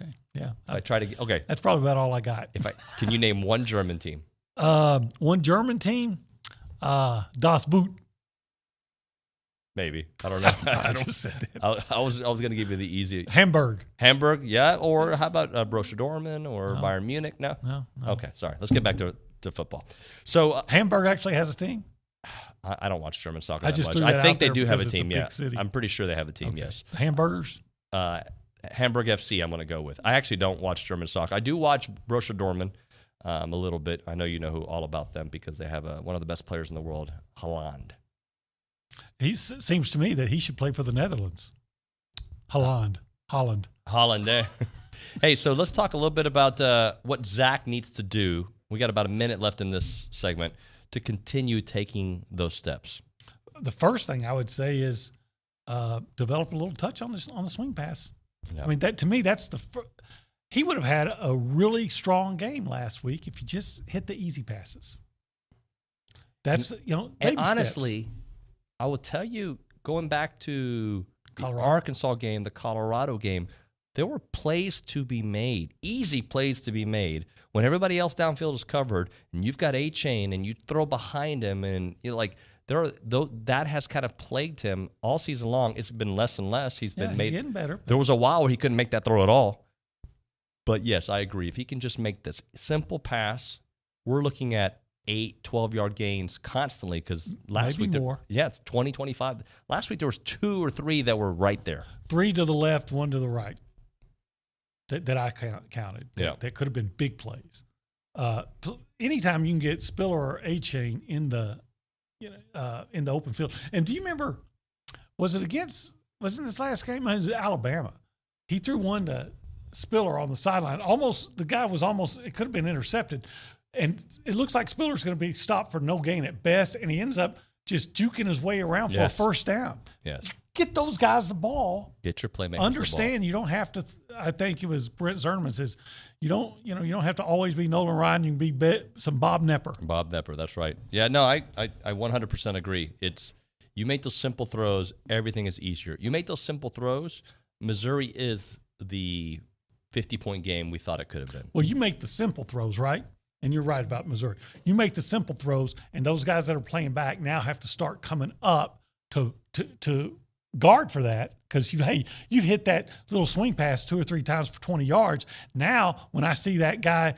Okay. Yeah. I try to. Okay. That's probably about all I got. Can you name 1 German team? One German team, Das Boot. Maybe. I don't know. I just said that. I was going to give you the easy. Hamburg, yeah. Or how about Borussia Dortmund or Bayern Munich? No? No. Okay, sorry. Let's get back to football. So Hamburg actually has a team? I don't watch German soccer I that just much. threw that I think out they there do have a because it's a team, big yeah. city. I'm pretty sure they have a team, Okay. yes. Hamburgers? Hamburg FC I'm going to go with. I actually don't watch German soccer. I do watch Borussia Dortmund a little bit. I know you know all about them because they have one of the best players in the world, Haaland. Seems to me that he should play for the Netherlands. Holland. There. Hey, so let's talk a little bit about what Zach needs to do. We got about a minute left in this segment to continue taking those steps. The first thing I would say is develop a little touch on the swing pass. Yeah. I mean, that to me, that's he would have had a really strong game last week if he just hit the easy passes. That's baby and honestly, steps. I will tell you, going back to the Colorado. Arkansas game, the Colorado game, there were plays to be made, easy plays to be made when everybody else downfield is covered, and you've got A-Chain, and you throw behind him, and that has kind of plagued him all season long. It's been less and less. He's getting better. There was a while where he couldn't make that throw at all. But yes, I agree. If he can just make this simple pass, we're looking at 8, 12-yard gains constantly because last Maybe week, more. It's 20, 25. Last week there was 2 or 3 that were right there. 3 to the left, 1 to the right that I counted. That could have been big plays. Anytime you can get Spiller or A-Chain in the open field. And do you remember, wasn't this last game? It was Alabama. He threw one to Spiller on the sideline. The guy was it could have been intercepted. And it looks like Spiller's going to be stopped for no gain at best, and he ends up just juking his way around for a first down. Yes. Get those guys the ball. Get your playmakers Understand the ball. You don't have to. I think it was Brent Zerman says you don't have to always be Nolan Ryan. You can be some Bob Nepper. Bob Nepper, that's right. Yeah, no, I 100% agree. You make those simple throws, everything is easier. You make those simple throws, Missouri is the 50-point game we thought it could have been. Well, you make the simple throws, right? And you're right about Missouri. You make the simple throws, and those guys that are playing back now have to start coming up to guard for that because you've hit that little swing pass 2 or 3 times for 20 yards. Now, when I see that guy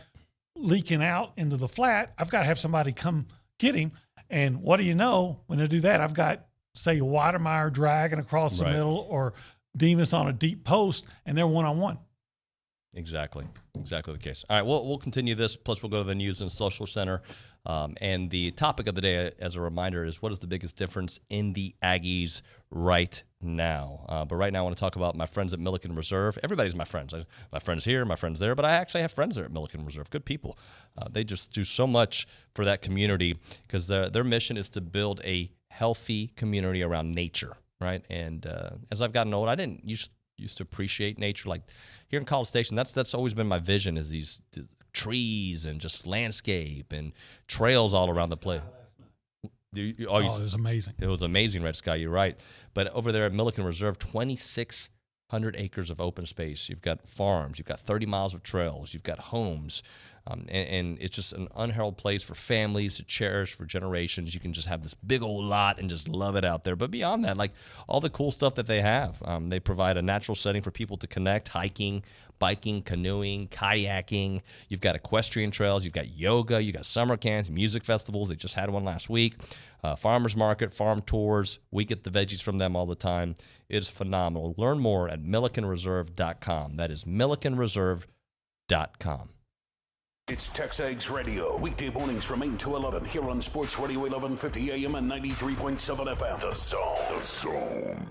leaking out into the flat, I've got to have somebody come get him. And what do you know? When I do that, I've got, say, Watermeyer dragging across the middle or Demas on a deep post, and they're one-on-one. Exactly the case. All right, we'll continue this. Plus, we'll go to the News and Social Center. And the topic of the day, as a reminder, is what is the biggest difference in the Aggies right now? But right now, I want to talk about my friends at Milliken Reserve. Everybody's my friends. My friends here, my friends there. But I actually have friends there at Milliken Reserve. Good people. They just do so much for that community because their mission is to build a healthy community around nature, right? And as I've gotten old, I didn't used to appreciate nature. Like here in College Station, that's always been my vision, is these trees and just landscape and trails all around the place. It was amazing. It was amazing, Red Sky, you're right. But over there at Milliken Reserve, 2,600 acres of open space. You've got farms. You've got 30 miles of trails. You've got homes. And it's just an unheralded place for families to cherish for generations. You can just have this big old lot and just love it out there. But beyond that, like all the cool stuff that they have, they provide a natural setting for people to connect, hiking, biking, canoeing, kayaking. You've got equestrian trails. You've got yoga. You've got summer camps, music festivals. They just had one last week. Farmers market, farm tours. We get the veggies from them all the time. It is phenomenal. Learn more at millikenreserve.com. That is millikenreserve.com. It's TexAgs Radio, weekday mornings from 8 to 11 here on Sports Radio 1150 AM and 93.7 FM. The Zone.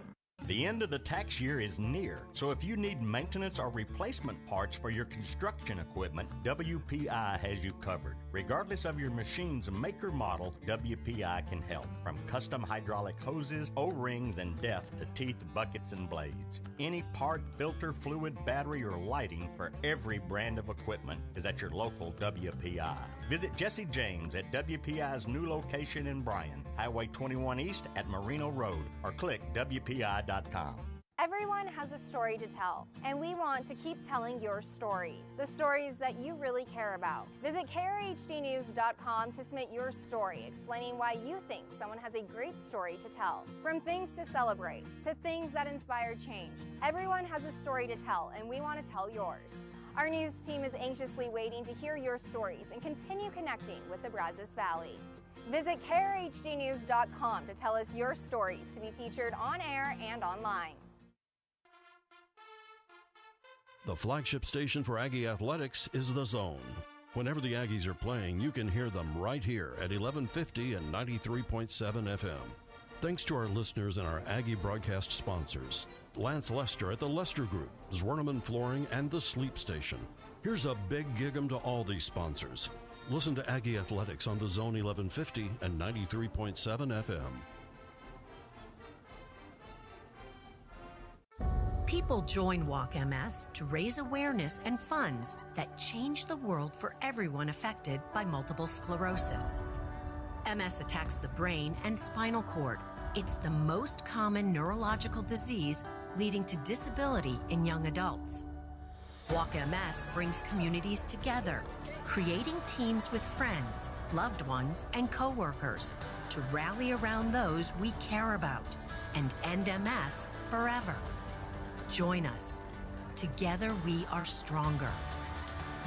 The end of the tax year is near, so if you need maintenance or replacement parts for your construction equipment, WPI has you covered. Regardless of your machine's make or model, WPI can help. From custom hydraulic hoses, O-rings, and depth to teeth, buckets, and blades. Any part, filter, fluid, battery, or lighting for every brand of equipment is at your local WPI. Visit Jesse James at WPI's new location in Bryan, Highway 21 East at Marino Road, or click WPI.com. Everyone has a story to tell, and we want to keep telling your story, the stories that you really care about. Visit KRHDnews.com to submit your story, explaining why you think someone has a great story to tell. From things to celebrate, to things that inspire change, everyone has a story to tell, and we want to tell yours. Our news team is anxiously waiting to hear your stories and continue connecting with the Brazos Valley. Visit KRHDnews.com to tell us your stories to be featured on air and online. The flagship station for Aggie Athletics is The Zone. Whenever the Aggies are playing, you can hear them right here at 1150 and 93.7 FM. Thanks to our listeners and our Aggie broadcast sponsors, Lance Lester at the Lester Group, Zwerneman Flooring, and The Sleep Station. Here's a big gig-em to all these sponsors. Listen to Aggie Athletics on The Zone 1150 and 93.7 FM. People join Walk MS to raise awareness and funds that change the world for everyone affected by multiple sclerosis. MS attacks the brain and spinal cord. It's the most common neurological disease leading to disability in young adults. Walk MS brings communities together, creating teams with friends, loved ones, and coworkers to rally around those we care about and end MS forever. Join us. Together we are stronger.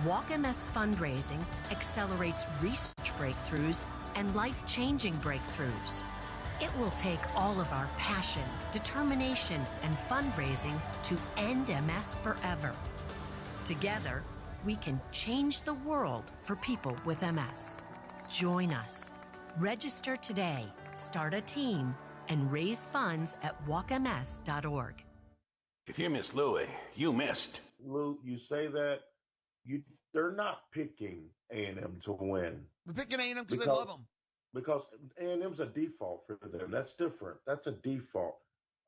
Walk MS fundraising accelerates research breakthroughs and life-changing breakthroughs. It will take all of our passion, determination, and fundraising to end MS forever. Together, we can change the world for people with MS. Join us. Register today, start a team, and raise funds at walkms.org. If you miss Louis, you missed. Lou, you say that they're not picking A&M to win. We're picking A&M because they love them. Because A&M's a default for them. That's different. That's a default.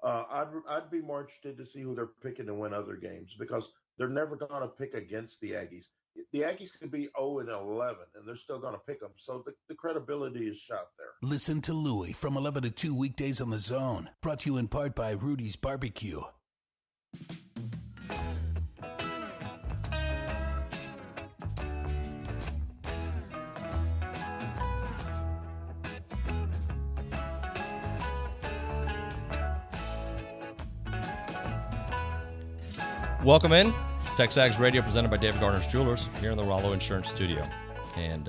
I'd be more interested to see who they're picking to win other games because they're never going to pick against the Aggies. The Aggies could be 0-11, and they're still going to pick them. So the credibility is shot there. Listen to Louis from 11 to 2 weekdays on The Zone. Brought to you in part by Rudy's Barbecue. Welcome in. TexAgs Radio presented by David Gardner's Jewelers here in the Rollo Insurance Studio. And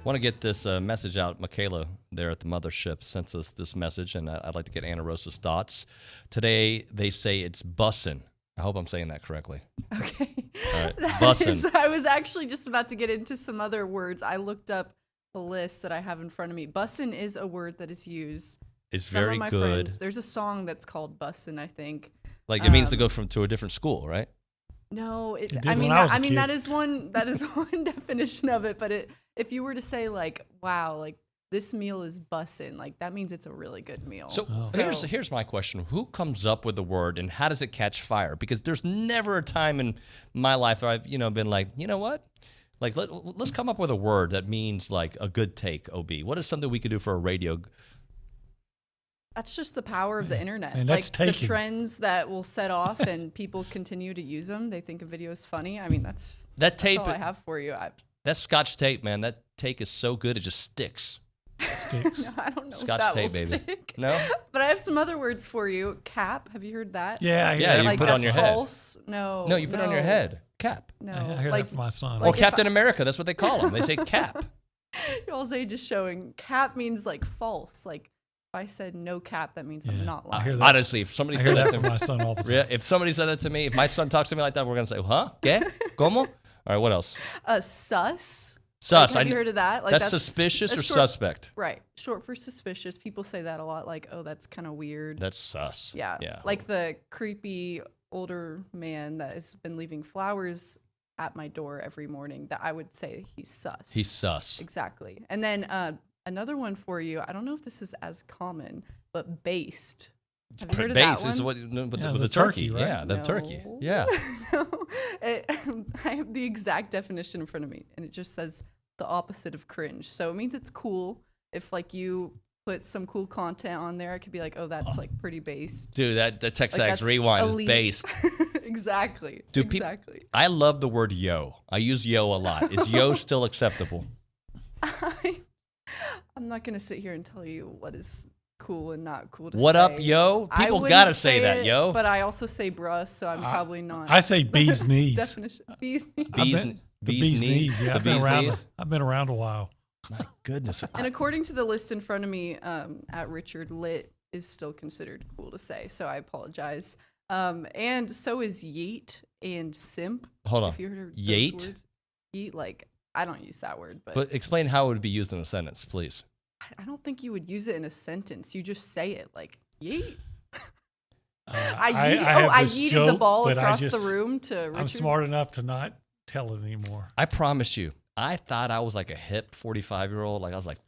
want to get this message out. Michaela there at the mothership sent us this message, and I'd like to get Anna Rosa's thoughts. Today, they say it's bussin'. I hope I'm saying that correctly. Okay. All right. Bussin'. I was actually just about to get into some other words. I looked up the list that I have in front of me. Bussin' is a word that is used. It's Some very of my good. Friends, there's a song that's called Bussin', I think. Like it means to go to a different school, right? No, I mean that is one one definition of it. But if you were to say like, wow, like this meal is bussin', like that means it's a really good meal. So here's my question: who comes up with the word, and how does it catch fire? Because there's never a time in my life where I've been like, you know what, like let's come up with a word that means like a good take. OB, what is something we could do for a radio? That's just the power of the internet. And like that's the trends that will set off and people continue to use them. They think a video is funny. I mean, that's all I have for you. That Scotch tape, man, that take is so good it just sticks. Sticks. I don't know Scotch if that tape, will baby. stick. No? But I have some other words for you. Cap. Have you heard that? Yeah, you like put it on your false. head. No, you put it on your head. Cap. No, I hear that from my son. Or Captain America. That's what they call him. They say cap. Y'all's age is showing. Cap means like false. Like if I said no cap, that means I'm not lying. Honestly, if somebody said that to from my son all the time. If somebody said that to me, if my son talks to me like that, we're gonna say, huh? ¿Qué? ¿Cómo? All right, what else? Sus. Sus. Like, have you heard of that? Like that's suspicious or suspect? Right. Short for suspicious. People say that a lot. Like, oh, that's kind of weird. That's sus. Yeah. Like the creepy older man that has been leaving flowers at my door every morning. That I would say he's sus. He's sus. Exactly. And then another one for you. I don't know if this is as common, but based. Have you heard of that one? Is what with the turkey, right? Yeah, the turkey. Yeah. I have the exact definition in front of me, and it just says the opposite of cringe. So it means it's cool. If like you put some cool content on there, it could be like, oh, that's like pretty based. Dude, that TexAgs that's Rewind elite. is based. Exactly. Dude, exactly. I love the word yo. I use yo a lot. Is yo still acceptable? I'm not gonna sit here and tell you what is cool and not cool to say. What up, yo? People gotta say that, yo. But I also say bruh, so I'm probably not. I say bee's knees. Definition. Bee's knees. Bee's knees. Yeah, the I've been around a while. My goodness. And according to the list in front of me, at Richard, lit is still considered cool to say, so I apologize. And so is yeet and simp. Hold on. If you heard of yeet? those words. Yeet, like, I don't use that word, but explain how it would be used in a sentence, please. I don't think you would use it in a sentence. You just say it like, yeet. I yeeted the ball across the room to Richard. I'm smart enough to not tell it anymore. I promise you. I thought I was like a hip 45-year-old. Like I was like,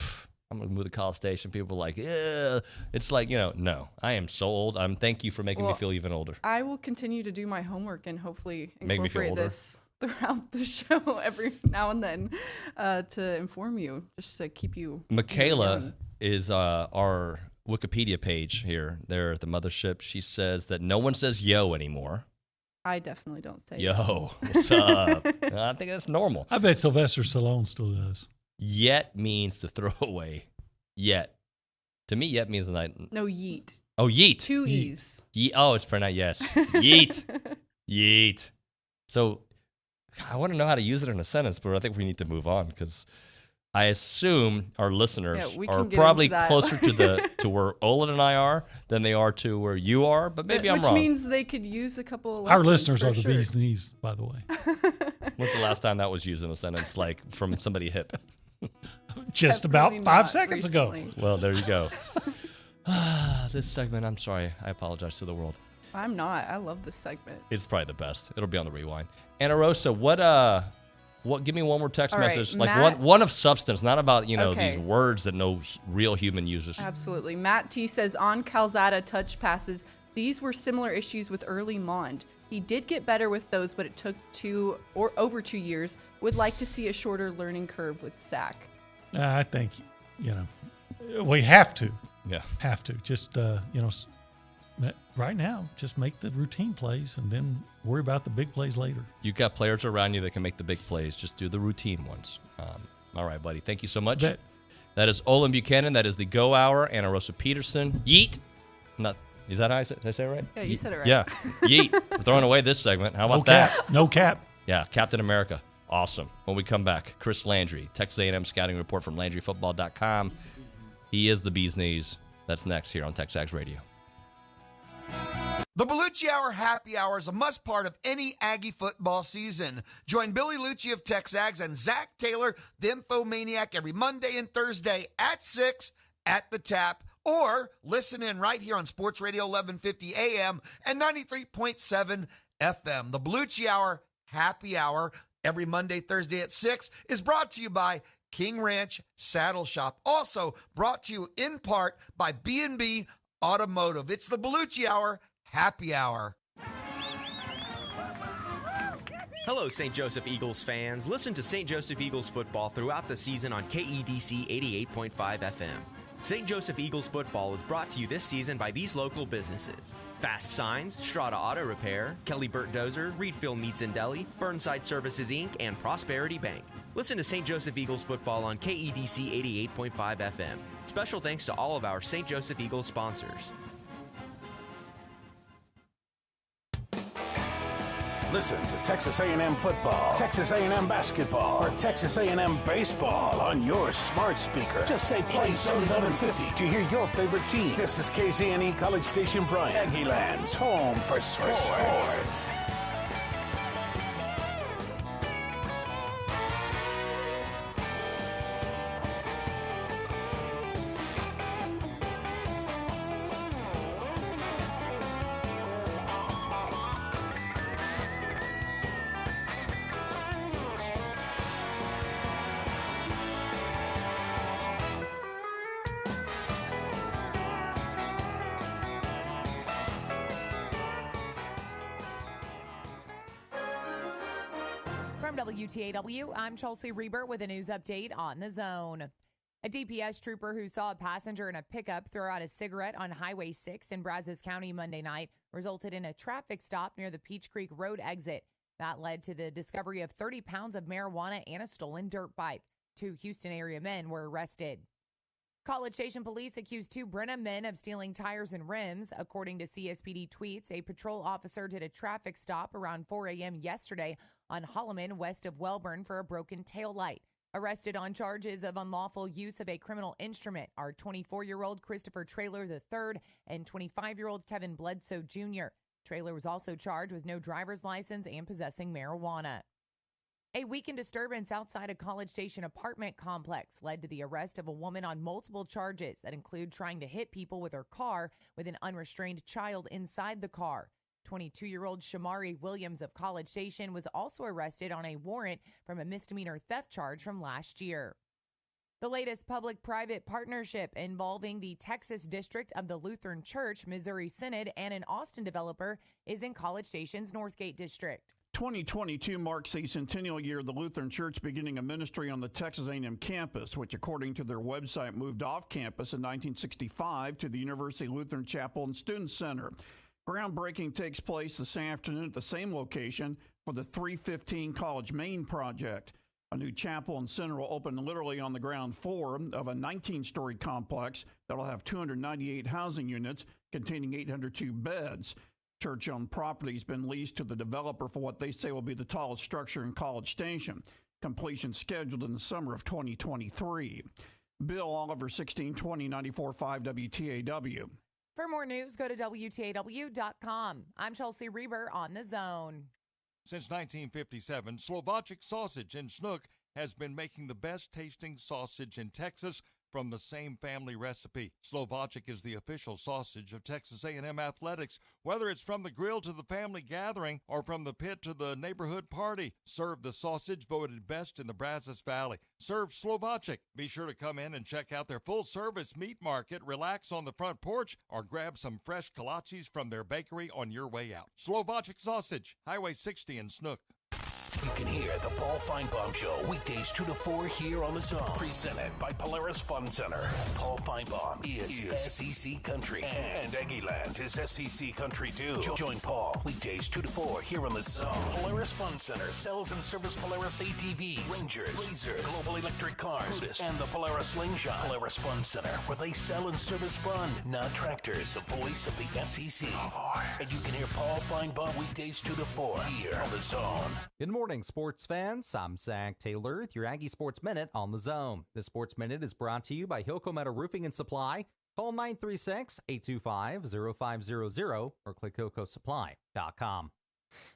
I'm going to move to College Station. People were like, yeah. It's like, no, I am so old. Thank you for making me feel even older. I will continue to do my homework and hopefully Make me feel incorporate older. this throughout the show every now and then to inform you, just to keep you. Michaela is our Wikipedia page here. There at the mothership. She says that no one says yo anymore. I definitely don't say yo. What's up? I think that's normal. I bet Sylvester Stallone still does. Yet means to throw away. Yet. To me, yet means like. No, yeet. Oh, yeet. 2 E's. Yeet. Oh, it's pronounced yes. Yeet. Yeet. So I want to know how to use it in a sentence, but I think we need to move on because I assume our listeners are probably closer to where Olin and I are than they are to where you are, but maybe I'm wrong. Which means they could use a couple of Our lessons listeners are the sure. bee's knees, by the way. When's the last time that was used in a sentence, like from somebody hip? Just about 5 seconds ago. Well, there you go. This segment, I'm sorry. I apologize to the world. I'm not. I love this segment. It's probably the best. It'll be on the rewind. Anna Rosa, what? Give me one more text All right, message, like Matt, one of substance, not about Okay. these words that no real human uses. Absolutely. Matt T says on Calzada touch passes, these were similar issues with early Mond. He did get better with those, but it took over 2 years. Would like to see a shorter learning curve with Sack. I think we have to. Yeah, have to. Just right now, just make the routine plays and then worry about the big plays later. You got players around you that can make the big plays. Just do the routine ones. All right, buddy. Thank you so much. That is Olin Buchanan. That is the Go Hour. Anna Rosa Peterson. Yeet. Is that how did I say it right? Yeah, you said it right. Yeah. Yeet. We're throwing away this segment. How about that? No cap. Yeah, Captain America. Awesome. When we come back, Chris Landry, Texas A&M scouting report from LandryFootball.com. He is the bee's knees. That's next here on TexAgs Radio. The Bellucci Hour Happy Hour is a must part of any Aggie football season. Join Billy Lucci of TexAgs and Zach Taylor, the Infomaniac, every Monday and Thursday at 6 at the Tap, or listen in right here on Sports Radio 1150 AM and 93.7 FM. The Bellucci Hour Happy Hour every Monday, Thursday at 6 is brought to you by King Ranch Saddle Shop. Also brought to you in part by B&B Automotive. It's the Bellucci Hour Happy Hour. Hello, St. Joseph Eagles fans. Listen to St. Joseph Eagles football throughout the season on KEDC 88.5 FM. St. Joseph Eagles football is brought to you this season by these local businesses: Fast Signs, Strata Auto Repair, Kelly Burt Dozer, Reedfield Meats and Deli, Burnside Services Inc., and Prosperity Bank. Listen to St. Joseph Eagles football on KEDC 88.5 FM. Special thanks to all of our St. Joseph Eagles sponsors. Listen to Texas A&M football, Texas A&M basketball, or Texas A&M baseball on your smart speaker. Just say play Zone 1150 to hear your favorite team. This is KZNE College Station Bryant, Aggie Land's home for sports. From WTAW, I'm Chelsea Reber with a news update on the zone. A DPS trooper who saw a passenger in a pickup throw out a cigarette on Highway 6 in Brazos County Monday night resulted in a traffic stop near the Peach Creek Road exit. That led to the discovery of 30 pounds of marijuana and a stolen dirt bike. 2 Houston area men were arrested. College Station police accused 2 Brenham men of stealing tires and rims. According to CSPD tweets, a patrol officer did a traffic stop around 4 a.m. yesterday on Holloman west of Welburn for a broken taillight. Arrested on charges of unlawful use of a criminal instrument are 24-year-old Christopher Traylor III and 25-year-old Kevin Bledsoe Jr. Traylor was also charged with no driver's license and possessing marijuana. A weekend disturbance outside a College Station apartment complex led to the arrest of a woman on multiple charges that include trying to hit people with her car with an unrestrained child inside the car. 22-year-old Shamari Williams of College Station was also arrested on a warrant from a misdemeanor theft charge from last year. The latest public-private partnership involving the Texas District of the Lutheran Church, Missouri Synod, and an Austin developer is in College Station's Northgate District. 2022 marks the centennial year of the Lutheran Church beginning a ministry on the Texas A&M campus, which, according to their website, moved off campus in 1965 to the University Lutheran Chapel and Student Center. Groundbreaking takes place this afternoon at the same location for the 315 College Main project. A new chapel and center will open literally on the ground floor of a 19-story complex that will have 298 housing units containing 802 beds. Church-owned property has been leased to the developer for what they say will be the tallest structure in College Station. Completion scheduled in the summer of 2023. Bill Oliver, 1620 94.5 WTAW. For more news, go to WTAW.com. I'm Chelsea Reber on The Zone. Since 1957, Slovakic Sausage in Snook has been making the best tasting sausage in Texas from the same family recipe. Slovakic is the official sausage of Texas A&M Athletics. Whether it's from the grill to the family gathering or from the pit to the neighborhood party, serve the sausage voted best in the Brazos Valley. Serve Slovakic. Be sure to come in and check out their full-service meat market, relax on the front porch, or grab some fresh kolaches from their bakery on your way out. Slovakic Sausage, Highway 60 in Snook. You can hear the Paul Feinbaum Show weekdays 2 to 4 here on the Zone. Presented by Polaris Fun Center. Paul Feinbaum is SEC Country, and Aggieland is SEC Country too. Join Paul weekdays 2 to 4 here on the Zone. Polaris Fun Center sells and services Polaris ATVs, Rangers, Razors, Global Electric Cars, and the Polaris Slingshot. Polaris Fun Center, where they sell and service fun, not tractors. The voice of the SEC. And you can hear Paul Feinbaum weekdays 2 to 4 here on the Zone. Good morning, sports fans. I'm Zach Taylor with your Aggie Sports Minute on the Zone. This Sports Minute is brought to you by Hilco Metal Roofing and Supply. Call 936-825-0500 or click HilcoSupply.com.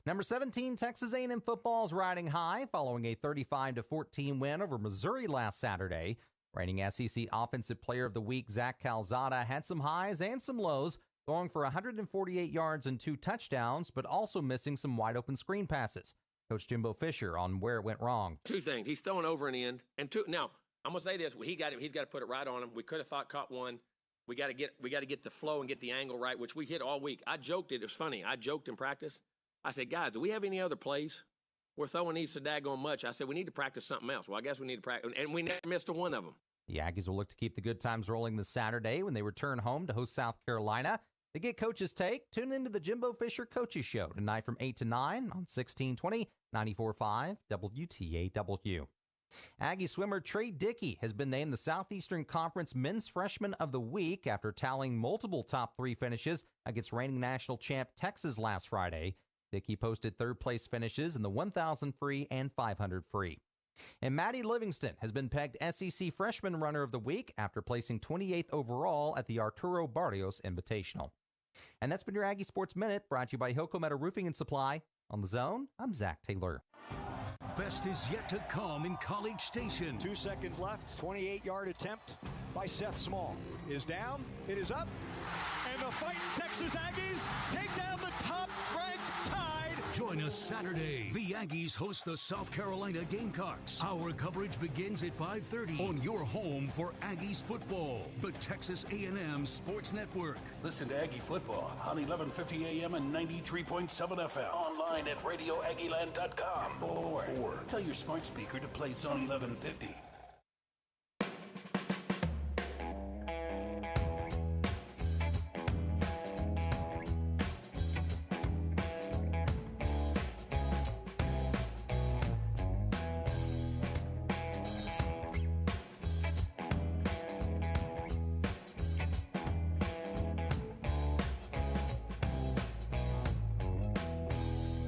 Number 17, Texas A&M football is riding high following a 35-14 win over Missouri last Saturday. Reigning SEC Offensive Player of the Week, Zach Calzada, had some highs and some lows, throwing for 148 yards and 2 touchdowns, but also missing some wide-open screen passes. Coach Jimbo Fisher on where it went wrong. 2 things. He's throwing over an end. And 2, now, I'm going to say this. He's got to put it right on him. We could have caught one. We got to get the flow and get the angle right, which we hit all week. I joked it. It was funny. I joked in practice. I said, guys, do we have any other plays? We're throwing these so daggone much. I said, we need to practice something else. Well, I guess we need to practice. And we never missed a one of them. The Aggies will look to keep the good times rolling this Saturday when they return home to host South Carolina. To get Coach's take, tune into the Jimbo Fisher Coaches Show tonight from 8 to 9 on 1620 94.5 WTAW. Aggie swimmer Trey Dickey has been named the Southeastern Conference Men's Freshman of the Week after tallying multiple top 3 finishes against reigning national champ Texas last Friday. Dickey posted third-place finishes in the 1,000 free and 500 free. And Maddie Livingston has been pegged SEC Freshman Runner of the Week after placing 28th overall at the Arturo Barrios Invitational. And that's been your Aggie Sports Minute, brought to you by Hilco Metal Roofing and Supply. On the Zone, I'm Zach Taylor. Best is yet to come in College Station. 2 seconds left. 28-yard attempt by Seth Small. Is down. It is up. And the fighting Texas Aggies take down the top-ranked Tide. Join us Saturday. The Aggies host the South Carolina Gamecocks. Our coverage begins at 5:30 on your home for Aggies football, the Texas A&M Sports Network. Listen to Aggie football on 1150 AM and 93.7 FM. Online at RadioAggieland.com or tell your smart speaker to play Zone 1150.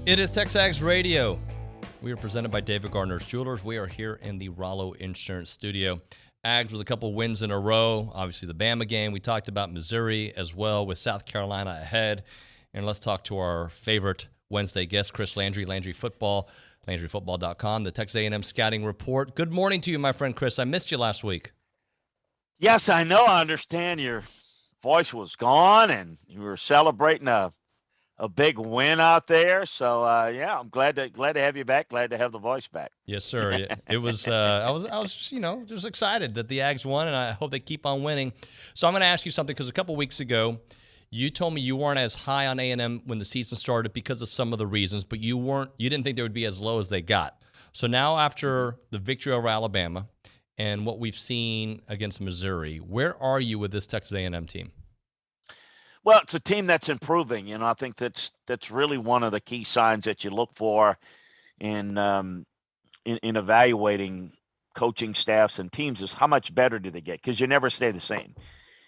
It is TexAgs Radio. We are presented by David Gardner's Jewelers. We are here in the Rollo Insurance Studio. Ags with a couple wins in a row. Obviously, the Bama game. We talked about Missouri as well with South Carolina ahead. And let's talk to our favorite Wednesday guest, Chris Landry, Landry Football, LandryFootball.com, the Texas A&M Scouting Report. Good morning to you, my friend Chris. I missed you last week. Yes, I know. I understand your voice was gone and you were celebrating a big win out there. So, yeah, I'm glad to have you back. Glad to have the voice back. Yes, sir. It was, I was, just excited that the Ags won, and I hope they keep on winning. So I'm going to ask you something, because a couple weeks ago, you told me you weren't as high on A&M when the season started because of some of the reasons, but you didn't think they would be as low as they got. So now after the victory over Alabama and what we've seen against Missouri, where are you with this Texas A&M team? Well, it's a team that's improving. I think that's really one of the key signs that you look for in evaluating coaching staffs and teams is how much better do they get? Because you never stay the same.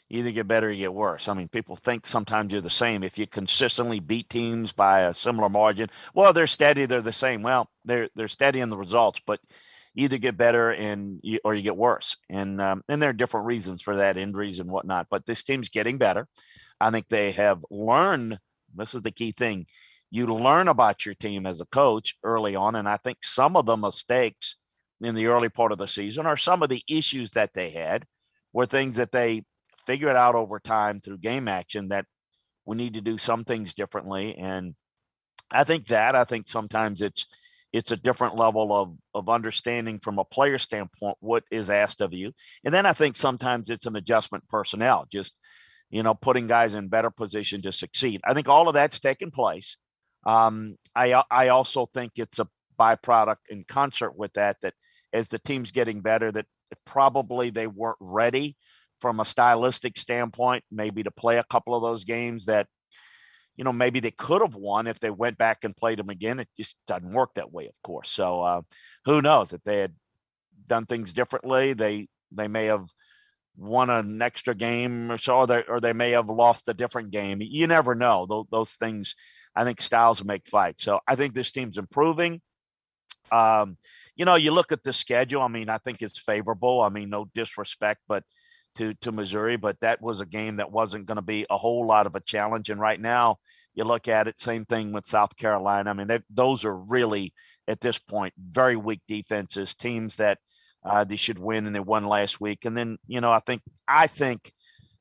You either get better or you get worse. I mean, people think sometimes you're the same. If you consistently beat teams by a similar margin, well, they're steady, they're the same. Well, they're steady in the results, but you either get better or you get worse. And there are different reasons for that, injuries and whatnot. But this team's getting better. I think they have learned. This is the key thing. You learn about your team as a coach early on, and I think some of the mistakes in the early part of the season or some of the issues that they had were things that they figured out over time through game action, that we need to do some things differently. And I think sometimes it's a different level of understanding from a player standpoint what is asked of you. And then I think sometimes it's an adjustment personnel, just, putting guys in better position to succeed. I think all of that's taken place. I also think it's a byproduct in concert with that as the team's getting better, that probably they weren't ready from a stylistic standpoint, maybe to play a couple of those games that, maybe they could have won if they went back and played them again. It just doesn't work that way, of course. So who knows? If they had done things differently, they may have won an extra game or so, or they may have lost a different game. You never know. Those things, I think styles make fights. So I think this team's improving. You look at the schedule. I mean, I think it's favorable. I mean, no disrespect, but to Missouri, but that was a game that wasn't going to be a whole lot of a challenge. And right now you look at it, same thing with South Carolina. I mean, those are really at this point very weak defenses, teams that they should win, and they won last week. And then, I think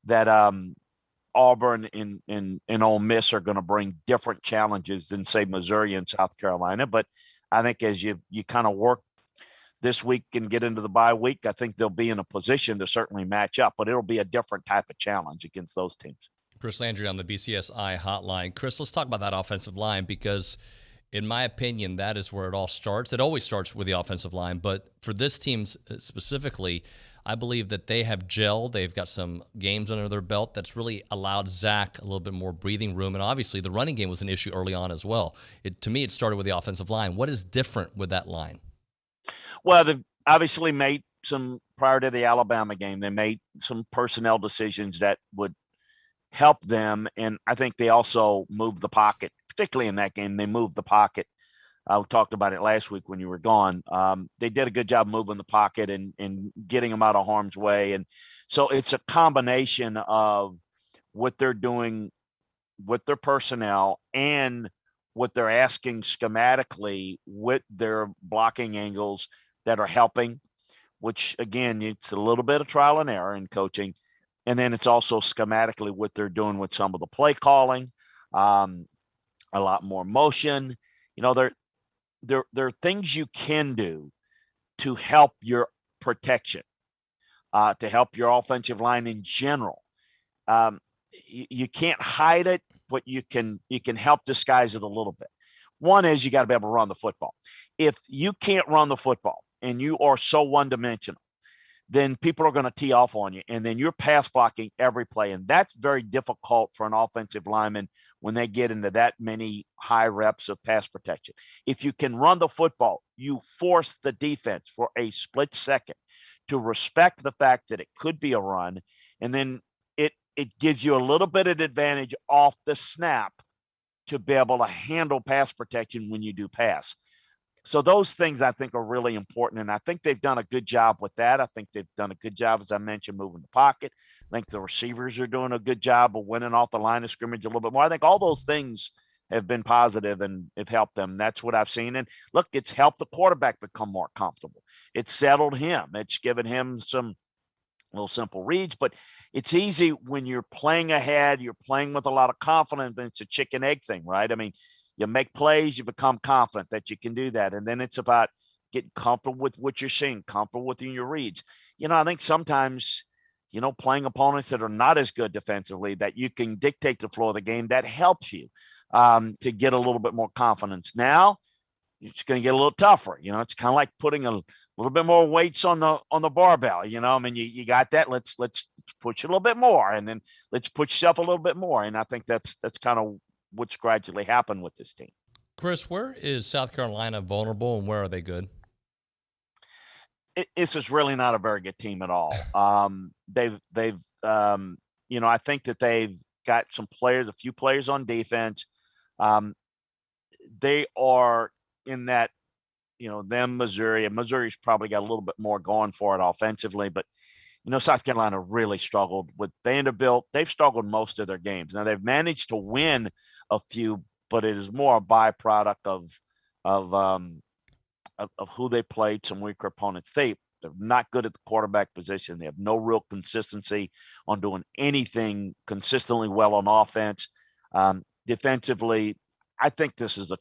that Auburn and Ole Miss are going to bring different challenges than, say, Missouri and South Carolina. But I think as you kind of work this week and get into the bye week, I think they'll be in a position to certainly match up, but it'll be a different type of challenge against those teams. Chris Landry on the BCSI hotline. Chris, let's talk about that offensive line, because in my opinion, that is where it all starts. It always starts with the offensive line, but for this team specifically, I believe that they have gelled. They've got some games under their belt that's really allowed Zach a little bit more breathing room, and obviously the running game was an issue early on as well. To me, it started with the offensive line. What is different with that line? Well, they've obviously made some, prior to the Alabama game, they made some personnel decisions that would help them. And I think they also moved the pocket, particularly in that game. They moved the pocket. We talked about it last week when you were gone. They did a good job moving the pocket and getting them out of harm's way. And so it's a combination of what they're doing with their personnel and what they're asking schematically with their blocking angles that are helping, which, again, it's a little bit of trial and error in coaching. And then it's also schematically what they're doing with some of the play calling, a lot more motion. There are things you can do to help your protection, to help your offensive line in general. You can't hide it, but you can help disguise it a little bit. One is you got to be able to run the football. If you can't run the football and you are so one-dimensional, then people are going to tee off on you, and then you're pass blocking every play, and that's very difficult for an offensive lineman when they get into that many high reps of pass protection. If you can run the football, you force the defense for a split second to respect the fact that it could be a run, and then it gives you a little bit of advantage off the snap to be able to handle pass protection when you do pass. So those things I think are really important, and I think they've done a good job with that. I think they've done a good job, as I mentioned, moving the pocket. I think the receivers are doing a good job of winning off the line of scrimmage a little bit more. I think all those things have been positive and have helped them. That's what I've seen. And look, it's helped the quarterback become more comfortable. It's settled him. It's given him some little simple reads, but it's easy when you're playing ahead, you're playing with a lot of confidence, and it's a chicken egg thing, right? I mean, you make plays, you become confident that you can do that. And then it's about getting comfortable with what you're seeing, comfortable with your reads. I think sometimes, playing opponents that are not as good defensively, that you can dictate the flow of the game, that helps you to get a little bit more confidence. Now, it's going to get a little tougher. It's kind of like putting a little bit more weights on the barbell. You got that. Let's push a little bit more, and then let's push yourself a little bit more. And I think that's kind of what's gradually happened with this team. Chris, where is South Carolina vulnerable, and where are they good? This is really not a very good team at all. They've I think that they've got a few players on defense. They are in that, them Missouri, and Missouri's probably got a little bit more going for it offensively, but South Carolina really struggled with Vanderbilt. They've struggled most of their games. Now they've managed to win a few, but it is more a byproduct of who they played, some weaker opponents. They're not good at the quarterback position. They have no real consistency on doing anything consistently well on offense. Defensively, I think this is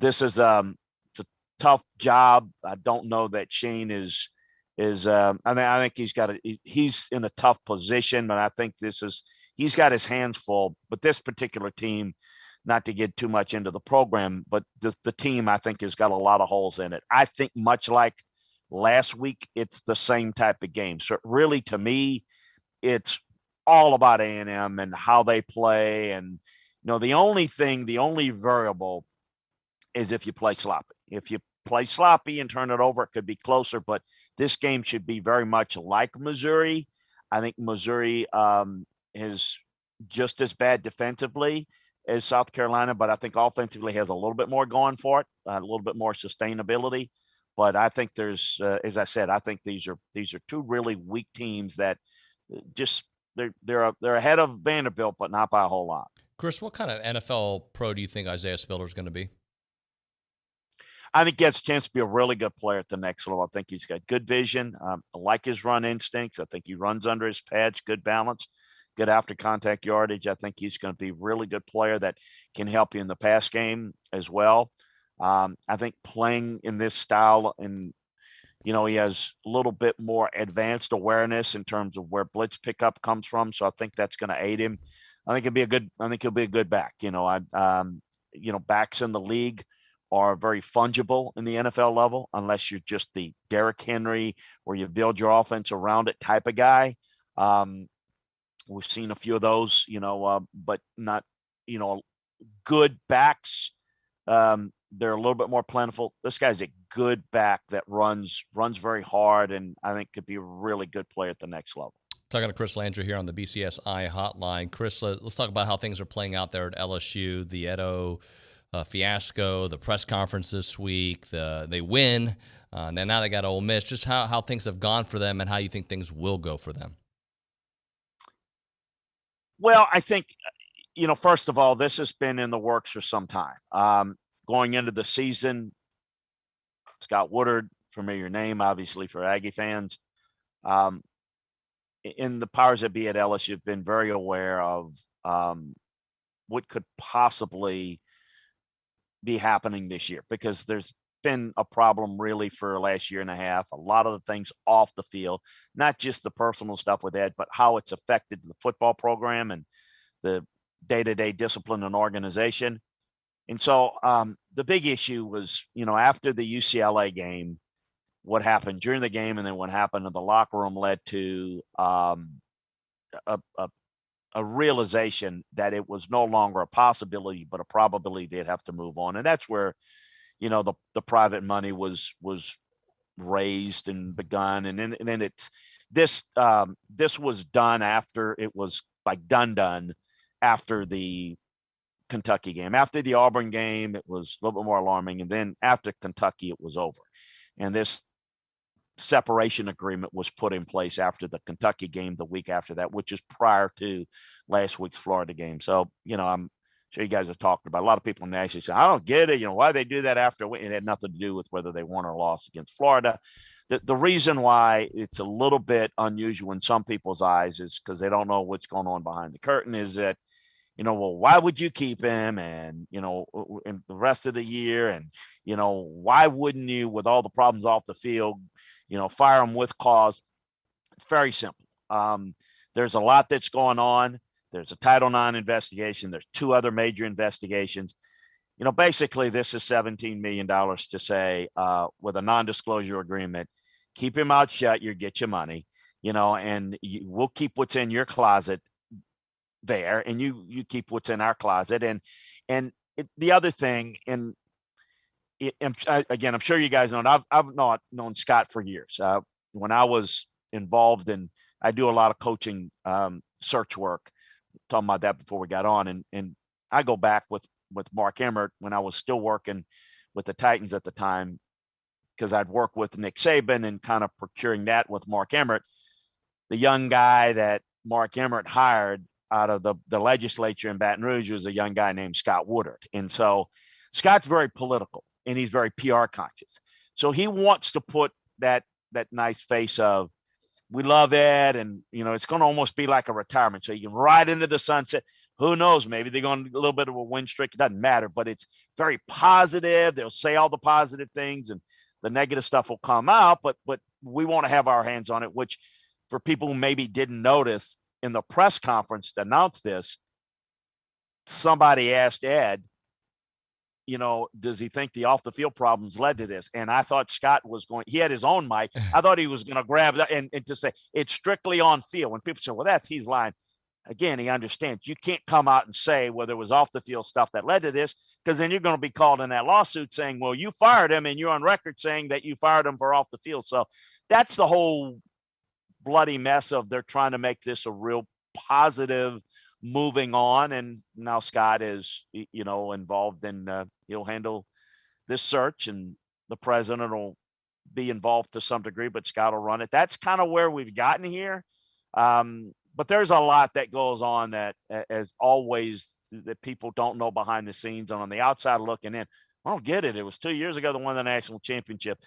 it's a tough job. I don't know that Shane is I think he's in a tough position, but I think he's got his hands full. But this particular team, not to get too much into the program, but the team, I think, has got a lot of holes in it. I think much like last week, it's the same type of game. So really, to me, it's all about A&M and how they play. And, the only variable is if you play sloppy. If you play sloppy and turn it over, it could be closer, but this game should be very much like Missouri. I think Missouri is just as bad defensively as South Carolina, but I think offensively has a little bit more going for it, a little bit more sustainability. But I think there's, as I said, I think these are two really weak teams that just they're ahead of Vanderbilt, but not by a whole lot. Chris, what kind of NFL pro do you think Isaiah Spiller is going to be? I think he has a chance to be a really good player at the next level. I think he's got good vision. I like his run instincts. I think he runs under his pads, good balance, good after contact yardage. I think he's going to be a really good player that can help you in the pass game as well. I think playing in this style, and he has a little bit more advanced awareness in terms of where blitz pickup comes from. So I think that's going to aid him. I think he'll be a good back. Backs in the league are very fungible in the NFL level, unless you're just the Derrick Henry where you build your offense around it type of guy. We've seen a few of those, but not, good backs. They're a little bit more plentiful. This guy's a good back that runs very hard, and I think could be a really good player at the next level. Talking to Chris Landry here on the BCSI hotline. Chris, let's talk about how things are playing out there at LSU, the Edo fiasco, the press conference this week, they win, and then now they got Ole Miss. Just how things have gone for them and how you think things will go for them. Well, I think, first of all, this has been in the works for some time. Going into the season, Scott Woodard, familiar name, obviously, for Aggie fans. In the powers that be at LSU have been very aware of what could possibly be happening this year, because there's been a problem really for the last year and a half. A lot of the things off the field, not just the personal stuff with Ed, but how it's affected the football program and the day-to-day discipline and organization. And so the big issue was, after the UCLA game, what happened during the game and then what happened in the locker room led to a realization that it was no longer a possibility, but a probability they'd have to move on. And that's where, the private money was raised and begun. And then it's this was done after it was like done after the Kentucky game. After the Auburn game, it was a little bit more alarming. And then after Kentucky, it was over. And this separation agreement was put in place after the Kentucky game the week after that, which is prior to last week's Florida game. So, I'm sure you guys have talked about, a lot of people nationally say, I don't get it. Why they do that after? It had nothing to do with whether they won or lost against Florida. The reason why it's a little bit unusual in some people's eyes is because they don't know what's going on behind the curtain, is that, why would you keep him and, in the rest of the year? And, why wouldn't you, with all the problems off the field, fire him with cause? It's very simple. There's a lot that's going on. There's a Title IX investigation. There's 2 other major investigations. Basically this is $17 million to say, with a non-disclosure agreement, keep your mouth shut, you get your money, and we'll keep what's in your closet there, and you keep what's in our closet. And the other thing, and again, I'm sure you guys know, I've not known Scott for years. When I was involved in I do a lot of coaching search work. Talking about that before we got on, and I go back with Mark Emmert when I was still working with the Titans at the time, because I'd work with Nick Saban and kind of procuring that with Mark Emmert. The young guy that Mark Emmert hired out of the legislature in Baton Rouge was a young guy named Scott Woodard. And so Scott's very political and he's very PR conscious. So he wants to put that nice face of, we love Ed, and, you know, it's going to almost be like a retirement. So you can ride into the sunset. Who knows? Maybe they're going a little bit of a win streak. It doesn't matter, but it's very positive. They'll say all the positive things and the negative stuff will come out, but we want to have our hands on it, which for people who maybe didn't notice in the press conference to announce this, somebody asked Ed, you know, does he think the off the field problems led to this? And I thought Scott was he had his own mic. I thought he was going to grab that and to say it's strictly on field. When people say, well, he's lying. Again, he understands you can't come out and say, well, there was off the field stuff that led to this, because then you're going to be called in that lawsuit saying, well, you fired him and you're on record saying that you fired him for off the field. So that's the whole bloody mess of they're trying to make this a real positive moving on. And now Scott is, you know, involved in, he'll handle this search and the president will be involved to some degree, but Scott will run it. That's kind of where we've gotten here. But there's a lot that goes on that, as always, that people don't know behind the scenes and on the outside looking in. I don't get it. It was 2 years ago they won the national championship.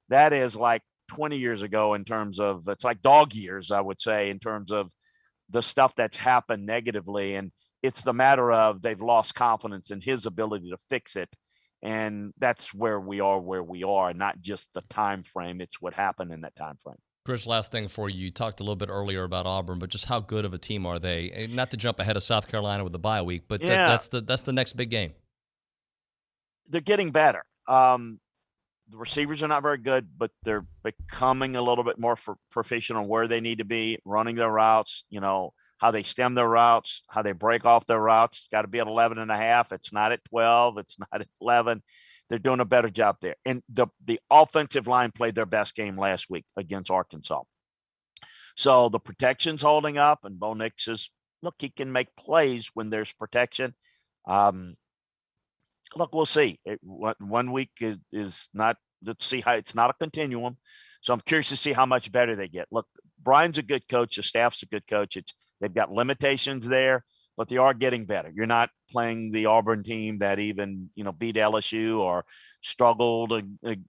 That is like 20 years ago in terms of, it's like dog years, I would say, in terms of the stuff that's happened negatively. And it's the matter of they've lost confidence in his ability to fix it. And that's where we are, not just the time frame. It's what happened in that time frame. Chris, last thing for you. You talked a little bit earlier about Auburn, but just how good of a team are they? Not to jump ahead of South Carolina with the bye week, but that's the next big game. They're getting better. The receivers are not very good, but they're becoming a little bit more proficient on where they need to be, running their routes, you know, how they stem their routes, how they break off their routes. It's got to be at 11.5. It's not at 12. It's not at 11. They're doing a better job there. And the offensive line played their best game last week against Arkansas. So the protection's holding up, and Bo Nix look, he can make plays when there's protection. Look, we'll see. 1 week is not, let's see how it's not a continuum. So I'm curious to see how much better they get. Look, Brian's a good coach. The staff's a good coach. They've got limitations there, but they are getting better. You're not playing the Auburn team that even, you know, beat LSU or struggled.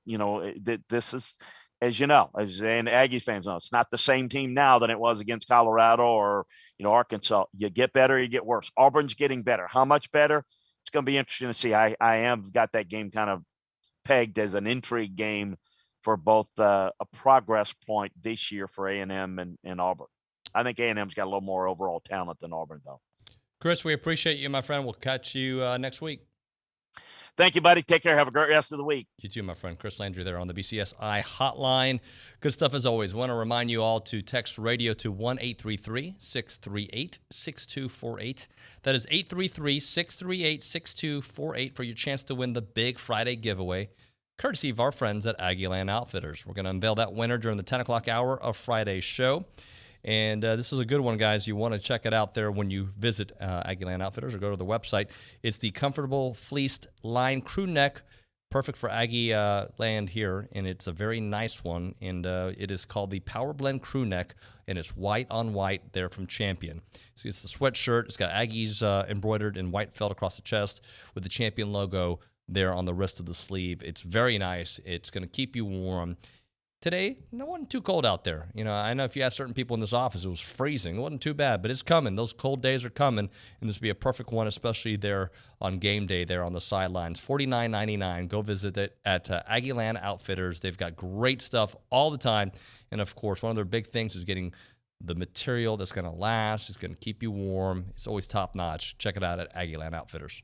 You know, this is, as you know, as and Aggie fans know, it's not the same team now than it was against Colorado or, you know, Arkansas. You get better, you get worse. Auburn's getting better. How much better? It's going to be interesting to see. I have got that game kind of pegged as an intrigue game for both a progress point this year for A&M and Auburn. I think A&M's got a little more overall talent than Auburn, though. Chris, we appreciate you, my friend. We'll catch you next week. Thank you, buddy. Take care. Have a great rest of the week. You too, my friend. Chris Landry there on the BCSI hotline. Good stuff as always. Want to remind you all to text radio to 1-833-638-6248. That is 833-638-6248 for your chance to win the big Friday giveaway, courtesy of our friends at Aggieland Outfitters. We're going to unveil that winner during the 10 o'clock hour of Friday's show. And this is a good one, guys. You want to check it out there when you visit Aggieland Outfitters or go to the website. It's the comfortable fleeced line crew neck, perfect for Aggie land here, and it's a very nice one. And it is called the Power Blend crew neck, and it's white on white there from Champion. See, it's the sweatshirt. It's got Aggie's embroidered in white felt across the chest with the Champion logo there on the wrist of the sleeve. It's very nice. It's going to keep you warm. Today, it wasn't too cold out there. You know, I know if you ask certain people in this office, it was freezing. It wasn't too bad, but it's coming. Those cold days are coming, and this would be a perfect one, especially there on game day there on the sidelines. $49.99. Go visit it at Aggieland Outfitters. They've got great stuff all the time, and, of course, one of their big things is getting the material that's going to last. It's going to keep you warm. It's always top-notch. Check it out at Aggieland Outfitters.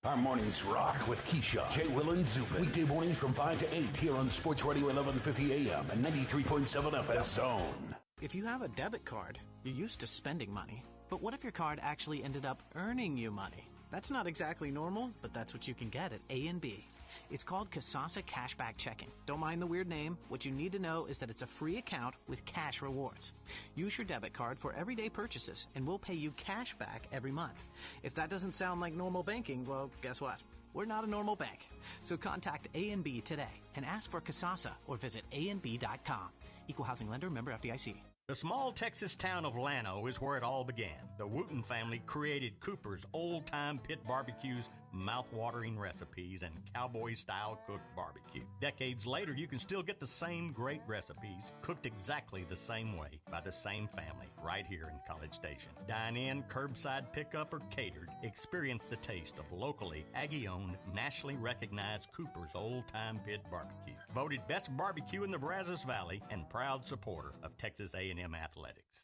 Our mornings rock with Keyshawn, Jay, Will, and Zubin. Weekday mornings from 5 to 8 here on Sports Radio 1150 AM and 93.7 FM. Zone. If you have a debit card, you're used to spending money. But what if your card actually ended up earning you money? That's not exactly normal, but that's what you can get at A&B. It's called Kasasa Cashback Checking. Don't mind the weird name. What you need to know is that it's a free account with cash rewards. Use your debit card for everyday purchases, and we'll pay you cash back every month. If that doesn't sound like normal banking, well, guess what? We're not a normal bank. So contact A&B today and ask for Kasasa or visit ANB.com. Equal housing lender, member FDIC. The small Texas town of Llano is where it all began. The Wooten family created Cooper's old-time pit barbecues, mouth-watering recipes, and cowboy-style cooked barbecue. Decades later, you can still get the same great recipes, cooked exactly the same way by the same family, right here in College Station. Dine in, curbside pickup, or catered. Experience the taste of locally Aggie-owned, nationally recognized Cooper's old-time pit barbecue. Voted best barbecue in the Brazos Valley and proud supporter of Texas A&M athletics.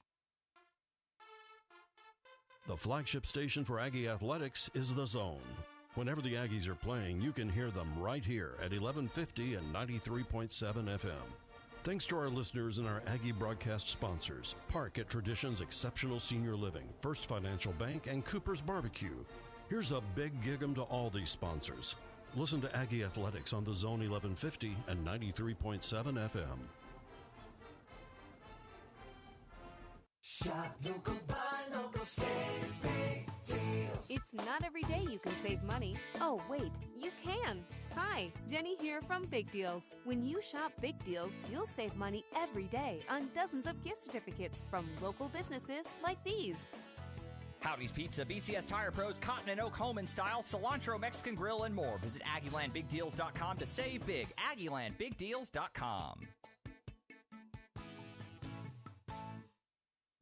The flagship station for Aggie athletics is The Zone. Whenever the Aggies are playing, you can hear them right here at 1150 and 93.7 FM. Thanks to our listeners and our Aggie broadcast sponsors, Park at Tradition's Exceptional Senior Living, First Financial Bank, and Cooper's Barbecue. Here's a big gig-em to all these sponsors. Listen to Aggie Athletics on The Zone 1150 and 93.7 FM. Shop local, buy local, save big deals. It's not every day you can save money. Oh, wait, you can. Hi, Jenny here from Big Deals. When you shop Big Deals, you'll save money every day on dozens of gift certificates from local businesses like these. Howdy's Pizza, BCS Tire Pros, Cotton and Oak Home and Style, Cilantro Mexican Grill, and more. Visit AggieLandBigDeals.com to save big. AggieLandBigDeals.com.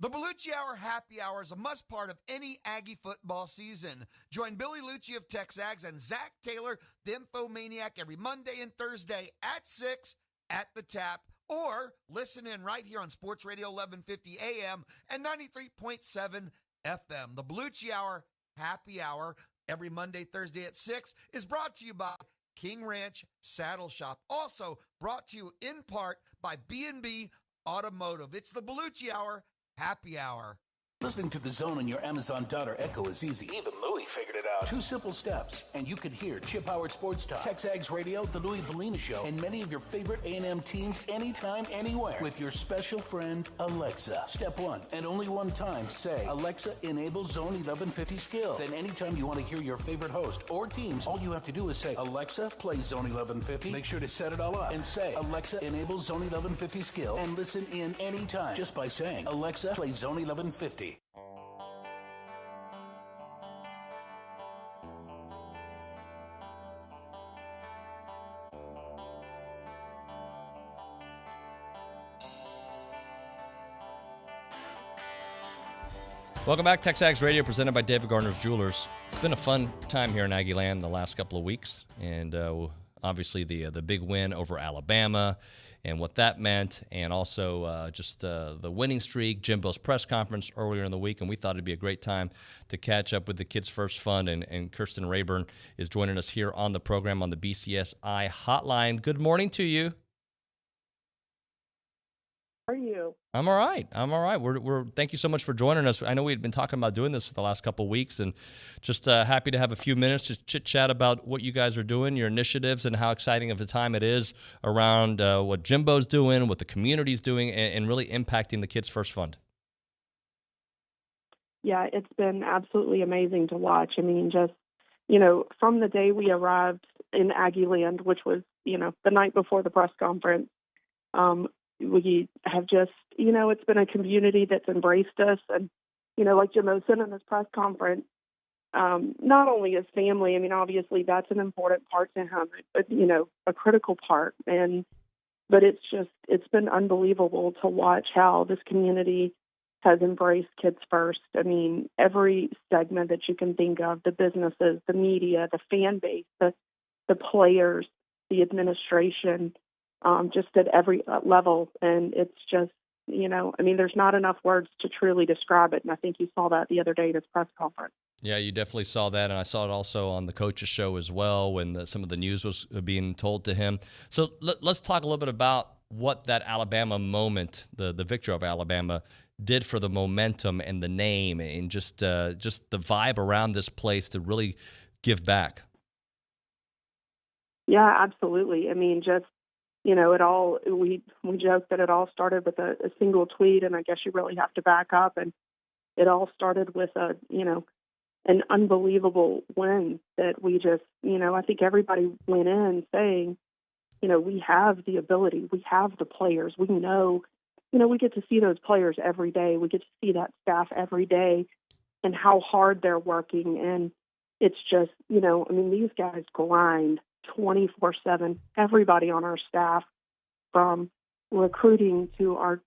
The Bellucci Hour Happy Hour is a must part of any Aggie football season. Join Billy Lucci of TexAgs and Zach Taylor, the Infomaniac, every Monday and Thursday at 6 at the Tap, or listen in right here on Sports Radio 1150 AM and 93.7 FM. The Bellucci Hour Happy Hour every Monday, Thursday at 6 is brought to you by King Ranch Saddle Shop. Also brought to you in part by B&B Automotive. It's the Bellucci Hour Happy Hour. Listening to The Zone on your Amazon Dot or Echo is easy. Even Louie figured it out. 2 simple steps, and you can hear Chip Howard Sports Talk, TexAgs Radio, The Louie Bellina Show, and many of your favorite A&M teams anytime, anywhere with your special friend, Alexa. Step 1, and only one time, say, Alexa, enable Zone 1150 skill. Then anytime you want to hear your favorite host or teams, all you have to do is say, Alexa, play Zone 1150. Make sure to set it all up and say, Alexa, enable Zone 1150 skill, and listen in anytime just by saying, Alexa, play Zone 1150. Welcome back, TexAgs Radio, presented by David Gardner's Jewelers. It's been a fun time here in Aggie Land the last couple of weeks, and obviously the big win over Alabama and what that meant, and also just the winning streak, Jimbo's press conference earlier in the week, and we thought it'd be a great time to catch up with the Kids First Fund, and Kirsten Rayburn is joining us here on the program on the BCSI hotline. Good morning to you. How are you? I'm all right. We're thank you so much for joining us. I know we had been talking about doing this for the last couple of weeks, and just happy to have a few minutes to chit-chat about what you guys are doing, your initiatives, and how exciting of a time it is around what Jimbo's doing, what the community's doing, and really impacting the Kids First Fund. Yeah, it's been absolutely amazing to watch. I mean, just, from the day we arrived in Aggie Land, which was, the night before the press conference, we have just, it's been a community that's embraced us. And, like Jimbo said in this press conference, not only his family, I mean, obviously that's an important part to him, but, a critical part. But it's been unbelievable to watch how this community has embraced Kids First. I mean, every segment that you can think of, the businesses, the media, the fan base, the players, the administration, just at every level. And it's just, there's not enough words to truly describe it. And I think you saw that the other day at his press conference. Yeah, you definitely saw that. And I saw it also on the coach's show as well when some of the news was being told to him. So let's talk a little bit about what that Alabama moment, the victory of Alabama, did for the momentum and the name and just the vibe around this place to really give back. Yeah, absolutely. I mean, just, we joke that it all started with a single tweet, and I guess you really have to back up. And it all started with an unbelievable win that we just, I think everybody went in saying, we have the ability, we have the players, we know, we get to see those players every day. We get to see that staff every day and how hard they're working. And it's just, these guys grind 24/7, everybody on our staff, from recruiting to our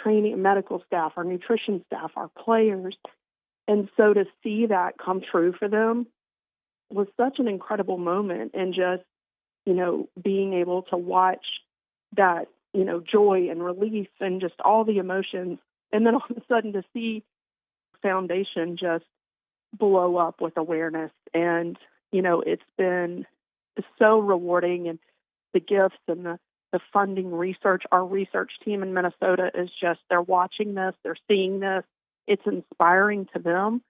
training, medical staff, our nutrition staff, our players. And so to see that come true for them was such an incredible moment. And just, being able to watch that, joy and relief and just all the emotions. And then all of a sudden to see foundation just blow up with awareness. And, it's been so rewarding. And the gifts and the funding research, our research team in Minnesota is just, they're watching this, they're seeing this. It's inspiring to them,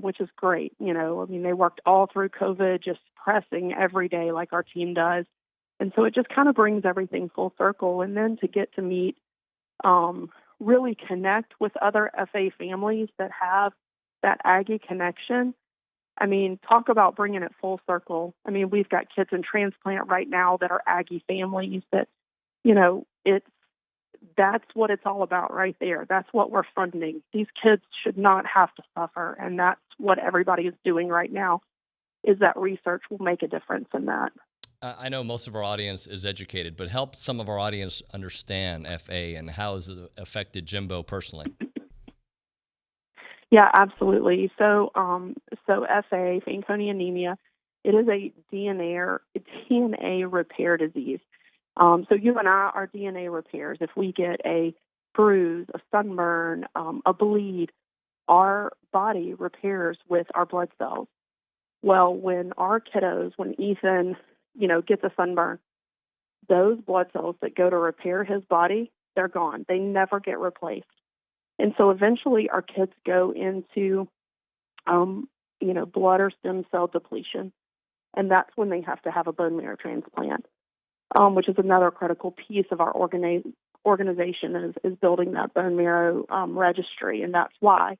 which is great. They worked all through COVID, just pressing every day like our team does. And so it just kind of brings everything full circle. And then to get to meet, really connect with other FA families that have that Aggie connection. Talk about bringing it full circle. We've got kids in transplant right now that are Aggie families that, that's what it's all about right there. That's what we're funding. These kids should not have to suffer. And that's what everybody is doing right now, is that research will make a difference in that. I know most of our audience is educated, but help some of our audience understand FA and how has it affected Jimbo personally? Yeah, absolutely. So FA, Fanconi anemia, it is a DNA repair disease. So you and I are DNA repairs. If we get a bruise, a sunburn, a bleed, our body repairs with our blood cells. Well, when Ethan, gets a sunburn, those blood cells that go to repair his body, they're gone. They never get replaced. And so eventually our kids go into, blood or stem cell depletion. And that's when they have to have a bone marrow transplant, which is another critical piece of our organization is building that bone marrow registry. And that's why,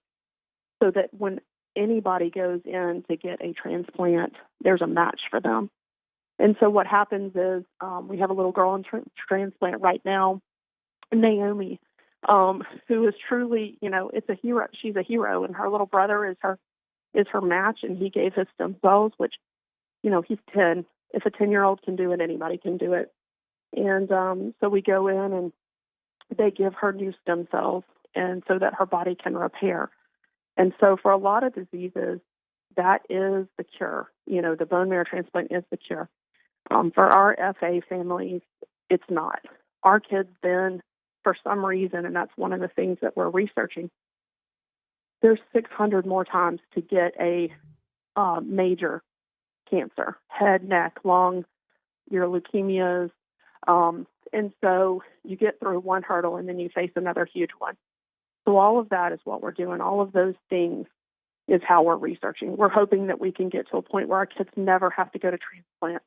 so that when anybody goes in to get a transplant, there's a match for them. And so what happens is we have a little girl in transplant right now, Naomi, who is truly, it's a hero. She's a hero, and her little brother is her match, and he gave his stem cells, which, he's 10. If a 10-year-old can do it, anybody can do it. And so we go in and they give her new stem cells, and so that her body can repair. And so for a lot of diseases, that is the cure. The bone marrow transplant is the cure. For our FA families, it's not. Our kids then, for some reason, and that's one of the things that we're researching, there's 600 more times to get a major cancer, head, neck, lung, your leukemias. And so you get through one hurdle and then you face another huge one. So all of that is what we're doing. All of those things is how we're researching. We're hoping that we can get to a point where our kids never have to go to transplant.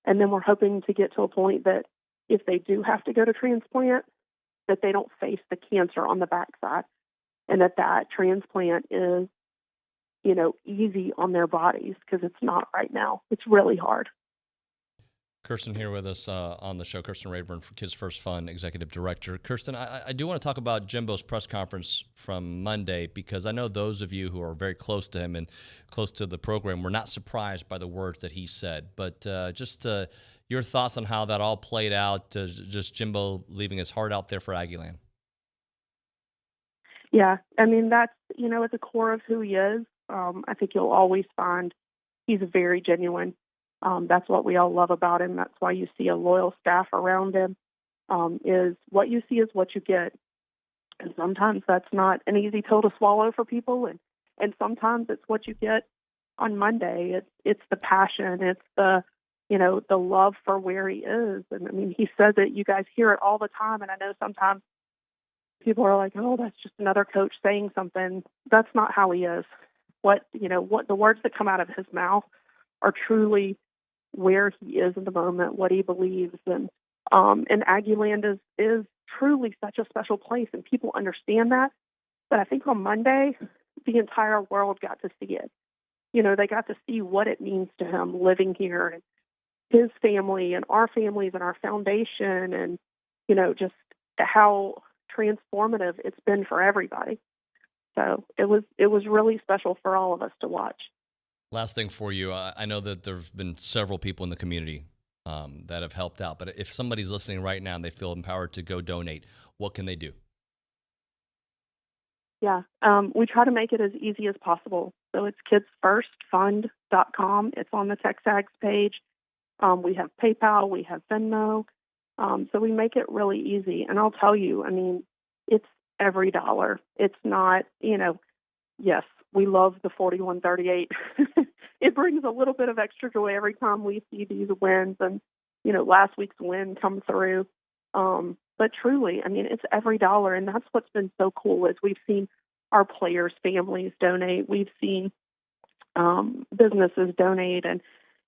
And then we're hoping to get to a point that if they do have to go to transplant, that they don't face the cancer on the backside, and that transplant is, easy on their bodies, because it's not right now. It's really hard. Kirsten here with us on the show, Kirsten Rayburn, for Kids First Fun, Executive Director. Kirsten, I do want to talk about Jimbo's press conference from Monday, because I know those of you who are very close to him and close to the program were not surprised by the words that he said. But just your thoughts on how that all played out, just Jimbo leaving his heart out there for Aggieland. Yeah, that's, at the core of who he is. I think you'll always find he's very genuine. That's what we all love about him. That's why you see a loyal staff around him, is what you see is what you get. And sometimes that's not an easy pill to swallow for people. And sometimes it's what you get on Monday. It's the passion. It's the love for where he is. And he says it, you guys hear it all the time. And I know sometimes people are like, oh, that's just another coach saying something. That's not how he is. What the words that come out of his mouth are truly where he is in the moment, what he believes. And Aggieland is truly such a special place, and people understand that. But I think on Monday, the entire world got to see it. You know, they got to see what it means to him living here, and his family and our families and our foundation, and, you know, just how transformative it's been for everybody. So it was really special for all of us to watch. Last thing for you, I know that there have been several people in the community that have helped out, but if somebody's listening right now and they feel empowered to go donate, what can they do? Yeah, we try to make it as easy as possible. So it's kidsfirstfund.com. It's on the TexAgs page. We have PayPal, we have Venmo. So we make it really easy. And I'll tell you, I mean, it's every dollar. It's not, you know, yes, we love the 4138. It brings a little bit of extra joy every time we see these wins and, you know, last week's win come through. But truly, I mean, it's every dollar. And that's what's been so cool is we've seen our players' families donate. We've seen businesses donate. And,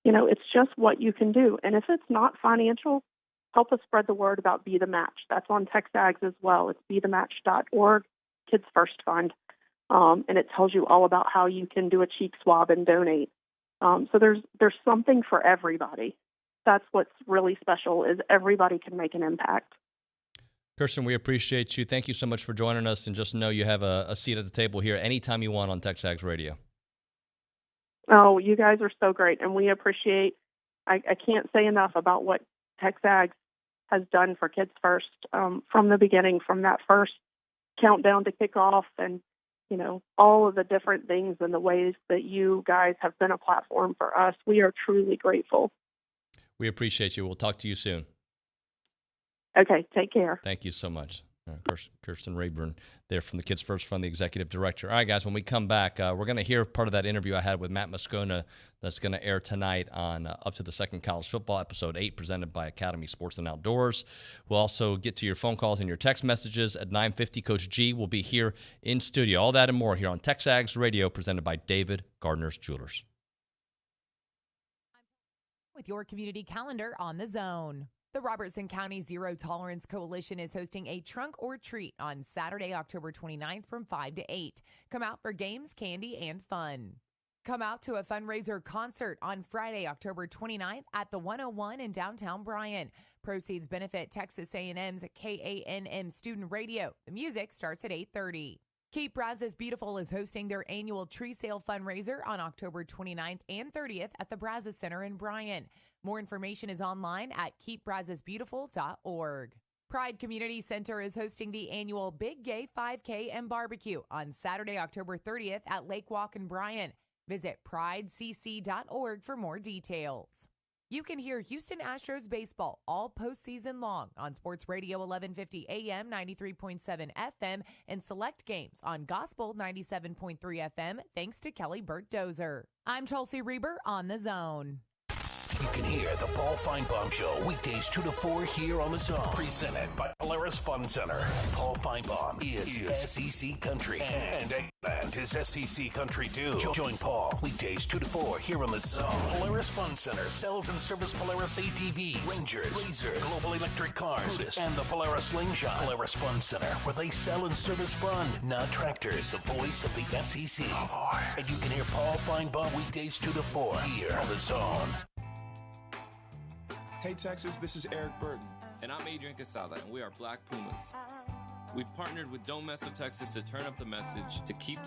you know, it's just what you can do. And if it's not financial, help us spread the word about Be the Match. That's on TexAgs as well. It's bethematch.org, Kids First Fund. And it tells you all about how you can do a cheek swab and donate. So there's something for everybody. That's what's really special is everybody can make an impact. Kirsten, we appreciate you. Thank you so much for joining us. And just know you have a seat at the table here anytime you want on TexAgs Radio. Oh, you guys are so great. And we appreciate, I can't say enough about what TexAgs has done for Kids First from the beginning, from that first countdown to kick off and, you know, all of the different things and the ways that you guys have been a platform for us. We are truly grateful. We appreciate you. We'll talk to you soon. Okay, take care. Thank you so much. Kirsten Rayburn there from the Kids First Fund, the executive director. All right, guys, when we come back, we're going to hear part of that interview I had with Matt Moscona that's going to air tonight on Up to the Second College Football, Episode 8, presented by Academy Sports and Outdoors. We'll also get to your phone calls and your text messages at 9:50. Coach G will be here in studio. All that and more here on TexAgs Radio, presented by David Gardner's Jewelers. With your community calendar on the Zone. The Robertson County Zero Tolerance Coalition is hosting a trunk or treat on Saturday, October 29th from 5 to 8. Come out for games, candy, and fun. Come out to a fundraiser concert on Friday, October 29th at the 101 in downtown Bryan. Proceeds benefit Texas A&M's KANM Student Radio. The music starts at 8:30. Keep Brazos Beautiful is hosting their annual tree sale fundraiser on October 29th and 30th at the Brazos Center in Bryan. More information is online at keepbrazosbeautiful.org. Pride Community Center is hosting the annual Big Gay 5K and Barbecue on Saturday, October 30th at Lake Walk in Bryan. Visit pridecc.org for more details. You can hear Houston Astros baseball all postseason long on Sports Radio 1150 AM, 93.7 FM, and select games on Gospel 97.3 FM, thanks to Kelly Burt Dozer. I'm Chelsea Reber on The Zone. You can hear the Paul Feinbaum Show weekdays 2 to 4 here on The Zone. Presented by Polaris Fun Center. Paul Feinbaum is SEC Country. And Eggland is SEC Country too. Join Paul weekdays 2 to 4 here on The Zone. Polaris Fun Center sells and service Polaris ATVs, Rangers, Blazers, Global Electric Cars, and the Polaris Slingshot. Polaris Fun Center, where they sell and service fun, not tractors. The voice of the SEC. And you can hear Paul Feinbaum weekdays 2 to 4 here on The Zone. Hey Texas, this is Eric Burton. And I'm Adrian Casada, and we are Black Pumas. We've partnered with Don't Mess with Texas to turn up the message to keep